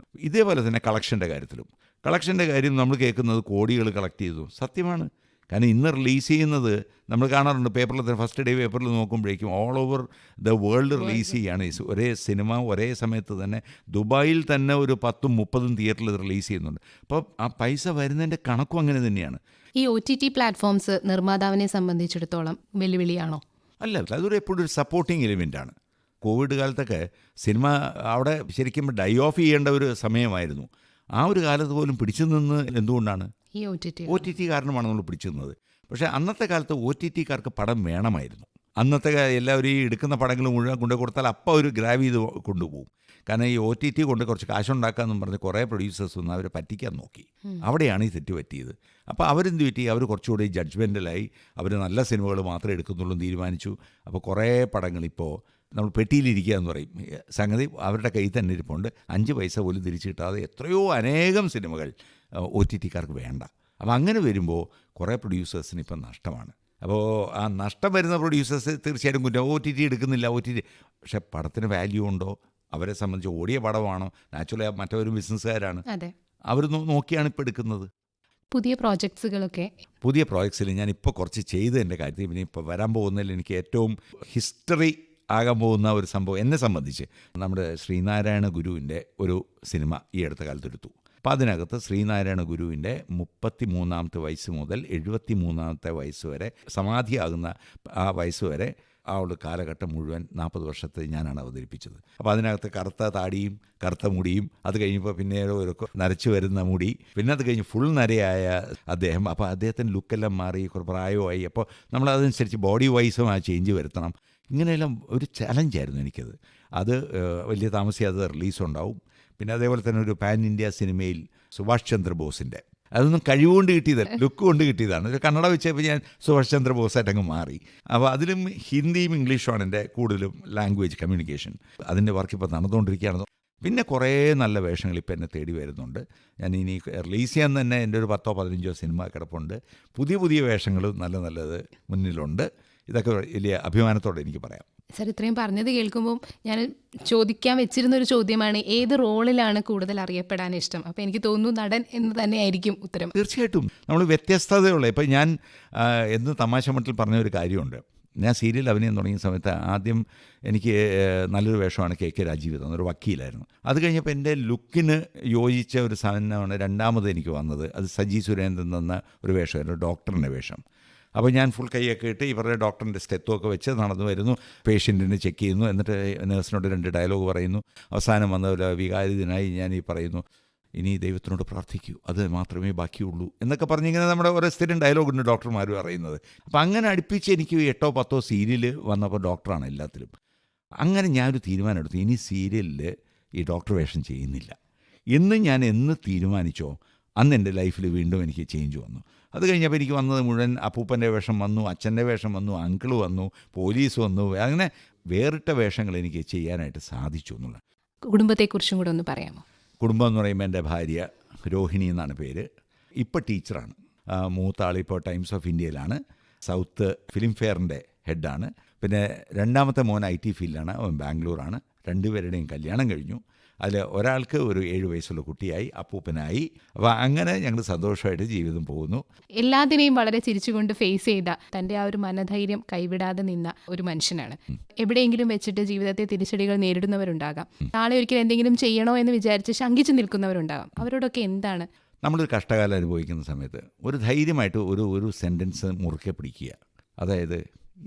ഇതേപോലെ തന്നെ കളക്ഷൻ്റെ കാര്യം നമ്മൾ കേൾക്കുന്നത് കോടികൾ കളക്ട് ചെയ്തു. സത്യമാണ്. കാരണം ഇന്ന് റിലീസ് ചെയ്യുന്നത് നമ്മൾ കാണാറുണ്ട് പേപ്പറിൽ തന്നെ. ഫസ്റ്റ് ഡേ പേപ്പറിൽ നോക്കുമ്പോഴേക്കും all over the world release ചെയ്യുകയാണ് ഒരേ സിനിമ ഒരേ സമയത്ത് തന്നെ. ദുബായിൽ തന്നെ ഒരു 10-30 തിയേറ്ററിൽ ഇത് റിലീസ് ചെയ്യുന്നുണ്ട്. അപ്പോൾ ആ പൈസ വരുന്നതിൻ്റെ കണക്കും അങ്ങനെ തന്നെയാണ്. ഈ OTT പ്ലാറ്റ്ഫോംസ് നിർമ്മാതാവിനെ സംബന്ധിച്ചിടത്തോളം വെല്ലുവിളിയാണോ? അല്ല, അതൊരു എപ്പോഴും ഒരു സപ്പോർട്ടിങ് എലിമെൻ്റാണ്. കോവിഡ് കാലത്തൊക്കെ സിനിമ അവിടെ ശരിക്കും ഡൈ ഓഫ് ചെയ്യേണ്ട ഒരു സമയമായിരുന്നു. ആ ഒരു കാലത്ത് പോലും പിടിച്ചു നിന്ന് എന്തുകൊണ്ടാണ്? ഈ OTT കാരണമാണ് നമ്മൾ പിടിച്ചു നിന്നത്. പക്ഷേ അന്നത്തെ കാലത്ത് OTT-കാർക്ക് പടം വേണമായിരുന്നു. അന്നത്തെ എല്ലാവരും ഈ എടുക്കുന്ന പടങ്ങൾ മുഴുവൻ കൊണ്ടു കൊടുത്താൽ അപ്പോൾ ഒരു ഗ്രാബ് ചെയ്ത് കൊണ്ടുപോകും. കാരണം ഈ OTT കൊണ്ട് കുറച്ച് കാശുണ്ടാക്കാമെന്നും പറഞ്ഞ് കുറേ പ്രൊഡ്യൂസേഴ്സ് ഒന്ന് അവരെ പറ്റിക്കാൻ നോക്കി. അവിടെയാണ് ഈ തെറ്റ് പറ്റിയത്. അപ്പോൾ അവരെന്ത് പറ്റി? അവർ കുറച്ചുകൂടി ജഡ്ജ്മെൻ്റലായി. അവർ നല്ല സിനിമകൾ മാത്രമേ എടുക്കുന്നുള്ളൂ തീരുമാനിച്ചു. അപ്പോൾ കുറേ പടങ്ങൾ ഇപ്പോൾ നമ്മൾ പെട്ടിയിലിരിക്കുക എന്ന് പറയും. സംഗതി അവരുടെ കയ്യിൽ തന്നെ ഇരിപ്പുണ്ട്. 5 പൈസ പോലും തിരിച്ചു കിട്ടാതെ എത്രയോ അനേകം സിനിമകൾ OTT-കാർക്ക് വേണ്ട. അപ്പോൾ അങ്ങനെ വരുമ്പോൾ കുറേ പ്രൊഡ്യൂസേഴ്സിന് ഇപ്പം നഷ്ടമാണ്. അപ്പോൾ ആ നഷ്ടം വരുന്ന പ്രൊഡ്യൂസേഴ്സ് തീർച്ചയായിട്ടും കുറ്റം. OTT എടുക്കുന്നില്ല. പക്ഷേ പടത്തിന് വാല്യൂ ഉണ്ടോ? അവരെ സംബന്ധിച്ച് ഓടിയ പടമാണോ? നാച്ചുറലി മറ്റവരും ബിസിനസ്സുകാരാണ്. അവർ നോക്കിയാണ് ഇപ്പോൾ എടുക്കുന്നത്. പുതിയ പ്രോജക്ട്സിൽ ഞാനിപ്പോൾ കുറച്ച് ചെയ്തതിൻ്റെ കാര്യത്തിൽ പിന്നെ ഇപ്പോൾ വരാൻ പോകുന്നതിൽ എനിക്ക് ഏറ്റവും ഹിസ്റ്ററി ആകാൻ പോകുന്ന ഒരു സംഭവം എന്നെ സംബന്ധിച്ച് നമ്മുടെ ശ്രീനാരായണ ഗുരുവിൻ്റെ ഒരു സിനിമ ഈ അടുത്ത കാലത്ത് എടുത്തു. അപ്പോൾ അതിനകത്ത് ശ്രീനാരായണ ഗുരുവിൻ്റെ 33-ാമത്തെ വയസ്സ് മുതൽ 73-ാമത്തെ വയസ്സ് വരെ, സമാധിയാകുന്ന ആ വയസ്സ് വരെ ആ ഒരു കാലഘട്ടം മുഴുവൻ 40 വർഷത്തെ ഞാനാണ് അവതരിപ്പിച്ചത്. അപ്പോൾ അതിനകത്ത് കറുത്ത താടിയും കറുത്ത മുടിയും, അത് കഴിഞ്ഞപ്പോൾ പിന്നെ ഒരു നരച്ചു വരുന്ന മുടി, പിന്നെ അത് കഴിഞ്ഞ് ഫുൾ നരയായ അദ്ദേഹം. അപ്പോൾ അദ്ദേഹത്തിൻ്റെ ലുക്കെല്ലാം മാറി, കുറേ പ്രായമായി. അപ്പോൾ നമ്മളതനുസരിച്ച് ബോഡി വൈസും ആ ചേഞ്ച് വരുത്തണം. ഇങ്ങനെയെല്ലാം ഒരു ചലഞ്ചായിരുന്നു എനിക്കത്. അത് വലിയ താമസിയാതെ റിലീസുണ്ടാവും. പിന്നെ അതേപോലെ തന്നെ ഒരു പാൻ ഇന്ത്യ സിനിമയിൽ സുഭാഷ് ചന്ദ്രബോസിൻ്റെ, അതൊന്നും കഴിവുകൊണ്ട് കിട്ടിയതല്ല, ലുക്ക് കൊണ്ട് കിട്ടിയതാണ്. ഒരു കന്നഡ വെച്ചപ്പോൾ ഞാൻ സുഭാഷ് ചന്ദ്രബോസായിട്ടങ്ങ് മാറി. അപ്പോൾ അതിലും ഹിന്ദിയും ഇംഗ്ലീഷുമാണ് എൻ്റെ കൂടുതലും ലാംഗ്വേജ് കമ്മ്യൂണിക്കേഷൻ. അതിൻ്റെ വർക്ക് ഇപ്പോൾ നടന്നുകൊണ്ടിരിക്കുകയാണ്. പിന്നെ കുറേ നല്ല വേഷങ്ങൾ ഇപ്പോൾ എന്നെ തേടി വരുന്നുണ്ട്. ഞാൻ ഇനി റിലീസ് ചെയ്യാൻ തന്നെ എൻ്റെ ഒരു 10-15 സിനിമ കിടപ്പുണ്ട്. പുതിയ വേഷങ്ങൾ നല്ലത് മുന്നിലുണ്ട്. ഇതൊക്കെ വലിയ അഭിമാനത്തോടെ എനിക്ക് പറയാം. സർ, ഇത്രയും പറഞ്ഞത് കേൾക്കുമ്പോൾ ഞാൻ ചോദിക്കാൻ വെച്ചിരുന്ന ഒരു ചോദ്യമാണ്, ഏത് റോളിലാണ് കൂടുതൽ അറിയപ്പെടാൻ ഇഷ്ടം? അപ്പോൾ എനിക്ക് തോന്നുന്നു നടൻ എന്ന് തന്നെയായിരിക്കും ഉത്തരം. തീർച്ചയായിട്ടും നമ്മൾ വ്യത്യസ്തതയുള്ള. ഇപ്പം ഞാൻ എന്ന് തമാശ മട്ടിൽ പറഞ്ഞ ഒരു കാര്യമുണ്ട്. ഞാൻ സീരിയൽ അഭിനയം തുടങ്ങിയ സമയത്ത് ആദ്യം എനിക്ക് നല്ലൊരു വേഷമാണ് KK രാജീവ് തന്നത്, ഒരു വക്കീലായിരുന്നു. അത് കഴിഞ്ഞപ്പോൾ എൻ്റെ ലുക്കിന് യോജിച്ച ഒരു സാധനമാണ് രണ്ടാമത് എനിക്ക് വന്നത്. അത് സജി സുരേന്ദ്രൻ തന്ന ഒരു വേഷമായിരുന്നു, ഡോക്ടറിൻ്റെ വേഷം. അപ്പോൾ ഞാൻ ഫുൾ കൈയൊക്കെ ഇട്ട് ഇവരുടെ ഡോക്ടറിൻ്റെ സ്റ്റെത്തൊക്കെ വെച്ച് നടന്നു വരുന്നു. പേഷ്യൻറ്റിനെ ചെക്ക് ചെയ്യുന്നു. എന്നിട്ട് നേഴ്സിനോട് 2 ഡയലോഗ് പറയുന്നു. അവസാനം വന്ന വികാരിതനായി ഞാൻ ഈ പറയുന്നു, ഇനി ദൈവത്തിനോട് പ്രാർത്ഥിക്കൂ, അത് മാത്രമേ ബാക്കിയുള്ളൂ എന്നൊക്കെ പറഞ്ഞിങ്ങനെ നമ്മുടെ ഓരോ സ്ഥിരം ഡയലോഗുണ്ട് ഡോക്ടർമാർ പറയുന്നത്. അപ്പോൾ അങ്ങനെ അടുപ്പിച്ച് എനിക്ക് 8-10 സീരിയൽ വന്നപ്പോൾ ഡോക്ടറാണ് എല്ലാത്തിലും. അങ്ങനെ ഞാനൊരു തീരുമാനം എടുത്തു, ഇനി സീരിയലിൽ ഈ ഡോക്ടർ വേഷം ചെയ്യുന്നില്ല എന്ന് ഞാൻ എന്ന് തീരുമാനിച്ചോ അന്ന് എൻ്റെ ലൈഫിൽ വീണ്ടും എനിക്ക് ചേഞ്ച് വന്നു. അത് കഴിഞ്ഞപ്പോൾ എനിക്ക് വന്നത് മുഴുവൻ അപ്പൂപ്പൻ്റെ വേഷം വന്നു, അച്ഛൻ്റെ വേഷം വന്നു, അങ്കിള് വന്നു, പോലീസ് വന്നു, അങ്ങനെ വേറിട്ട വേഷങ്ങൾ എനിക്ക് ചെയ്യാനായിട്ട് സാധിച്ചു എന്നുള്ള. കുടുംബത്തെക്കുറിച്ചും കൂടെ ഒന്ന് പറയാമോ? കുടുംബം എന്ന് പറയുമ്പോൾ എൻ്റെ ഭാര്യ രോഹിണി എന്നാണ് പേര്. ഇപ്പോൾ ടീച്ചറാണ്. മൂത്താളിപ്പോൾ ടൈംസ് ഓഫ് ഇന്ത്യയിലാണ്, സൗത്ത് ഫിലിം ഫെയറിൻ്റെ ഹെഡാണ്. പിന്നെ രണ്ടാമത്തെ മോൻ IT ഫീൽഡിലാണ്, അവൻ ബാംഗ്ലൂരാണ്. രണ്ടുപേരുടെയും കല്യാണം കഴിഞ്ഞു. അതിൽ ഒരാൾക്ക് ഒരു 7 വയസ്സുള്ള കുട്ടിയായി, അപ്പൂപ്പനായി. അപ്പോൾ അങ്ങനെ ഞങ്ങൾ സന്തോഷമായിട്ട് ജീവിതം പോകുന്നു. എല്ലാത്തിനെയും വളരെ ചിരിച്ചുകൊണ്ട് ഫേസ് ചെയ്ത, തൻ്റെ ആ ഒരു മനധൈര്യം കൈവിടാതെ നിന്ന ഒരു മനുഷ്യനാണ്. എവിടെയെങ്കിലും വെച്ചിട്ട് ജീവിതത്തെ തിരിച്ചടികൾ നേരിടുന്നവരുണ്ടാകാം, നാളെ ഒരിക്കലും എന്തെങ്കിലും ചെയ്യണോ എന്ന് വിചാരിച്ച് ശങ്കിച്ചു നിൽക്കുന്നവരുണ്ടാകാം. അവരോടൊക്കെ എന്താണ്? നമ്മളൊരു കഷ്ടകാലം അനുഭവിക്കുന്ന സമയത്ത് ഒരു ധൈര്യമായിട്ട് ഒരു സെൻറ്റൻസ് മുറുക്കെ പിടിക്കുക. അതായത്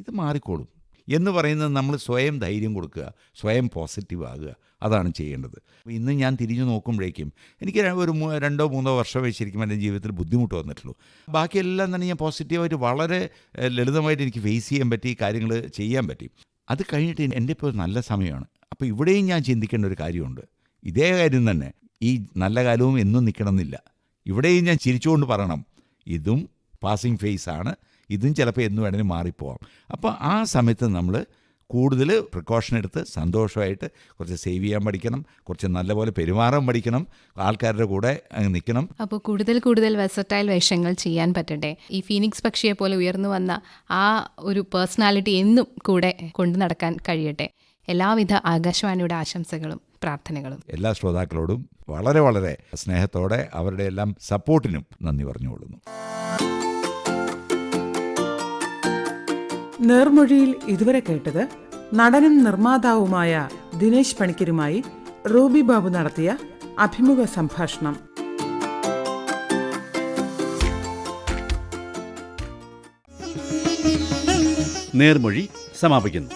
ഇത് മാറിക്കോളും എന്ന് പറയുന്നത് നമ്മൾ സ്വയം ധൈര്യം കൊടുക്കുക, സ്വയം പോസിറ്റീവ് ആകുക. അതാണ് ചെയ്യേണ്ടത്. ഇന്ന് ഞാൻ തിരിഞ്ഞു നോക്കുമ്പോഴേക്കും എനിക്ക് ഒരു 2-3 വർഷമേ ശരിക്കും എൻ്റെ ജീവിതത്തിൽ ബുദ്ധിമുട്ട് വന്നിട്ടുള്ളൂ. ബാക്കിയെല്ലാം തന്നെ ഞാൻ പോസിറ്റീവായിട്ട് വളരെ ലളിതമായിട്ട് എനിക്ക് ഫേസ് ചെയ്യാൻ പറ്റി, കാര്യങ്ങൾ ചെയ്യാൻ പറ്റി. അത് കഴിഞ്ഞിട്ട് എൻ്റെ ഇപ്പോൾ നല്ല സമയമാണ്. അപ്പോൾ ഇവിടെയും ഞാൻ ചിന്തിക്കേണ്ട ഒരു കാര്യമുണ്ട്. ഇതേ കാര്യം തന്നെ, ഈ നല്ല കാലവും എന്നും നിൽക്കണമെന്നില്ല. ഇവിടെയും ഞാൻ ചിരിച്ചുകൊണ്ട് പറയണം, ഇതും പാസിങ് ഫേസ് ആണ്, ഇതും ചിലപ്പോൾ എന്നും വേണമെങ്കിലും മാറിപ്പോവാം. അപ്പോൾ ആ സമയത്ത് നമ്മൾ കൂടുതൽ പ്രിക്കോഷൻ എടുത്ത് സന്തോഷമായിട്ട് കുറച്ച് സേവ് ചെയ്യാൻ പഠിക്കണം, കുറച്ച് നല്ലപോലെ പെരുമാറാൻ പഠിക്കണം, ആൾക്കാരുടെ കൂടെ നിൽക്കണം. അപ്പോൾ കൂടുതൽ വെർസറ്റൈൽ വേഷങ്ങൾ ചെയ്യാൻ പറ്റട്ടെ. ഈ ഫീനിക്സ് പക്ഷിയെ പോലെ ഉയർന്നു വന്ന ആ ഒരു പേഴ്സണാലിറ്റി എന്നും കൂടെ കൊണ്ടു നടക്കാൻ കഴിയട്ടെ. എല്ലാവിധ ആകാശവാണിയുടെ ആശംസകളും പ്രാർത്ഥനകളും. എല്ലാ ശ്രോതാക്കളോടും വളരെ വളരെ സ്നേഹത്തോടെ അവരുടെ എല്ലാം സപ്പോർട്ടിനും നന്ദി പറഞ്ഞുകൊള്ളുന്നു. നേർമൊഴിയിൽ ഇതുവരെ കേട്ടത് നടനും നിർമ്മാതാവുമായ ദിനേശ് പണിക്കരുമായി റൂബി ബാബു നടത്തിയ അഭിമുഖ സംഭാഷണം. നേർമൊഴി സമാപിക്കുന്നു.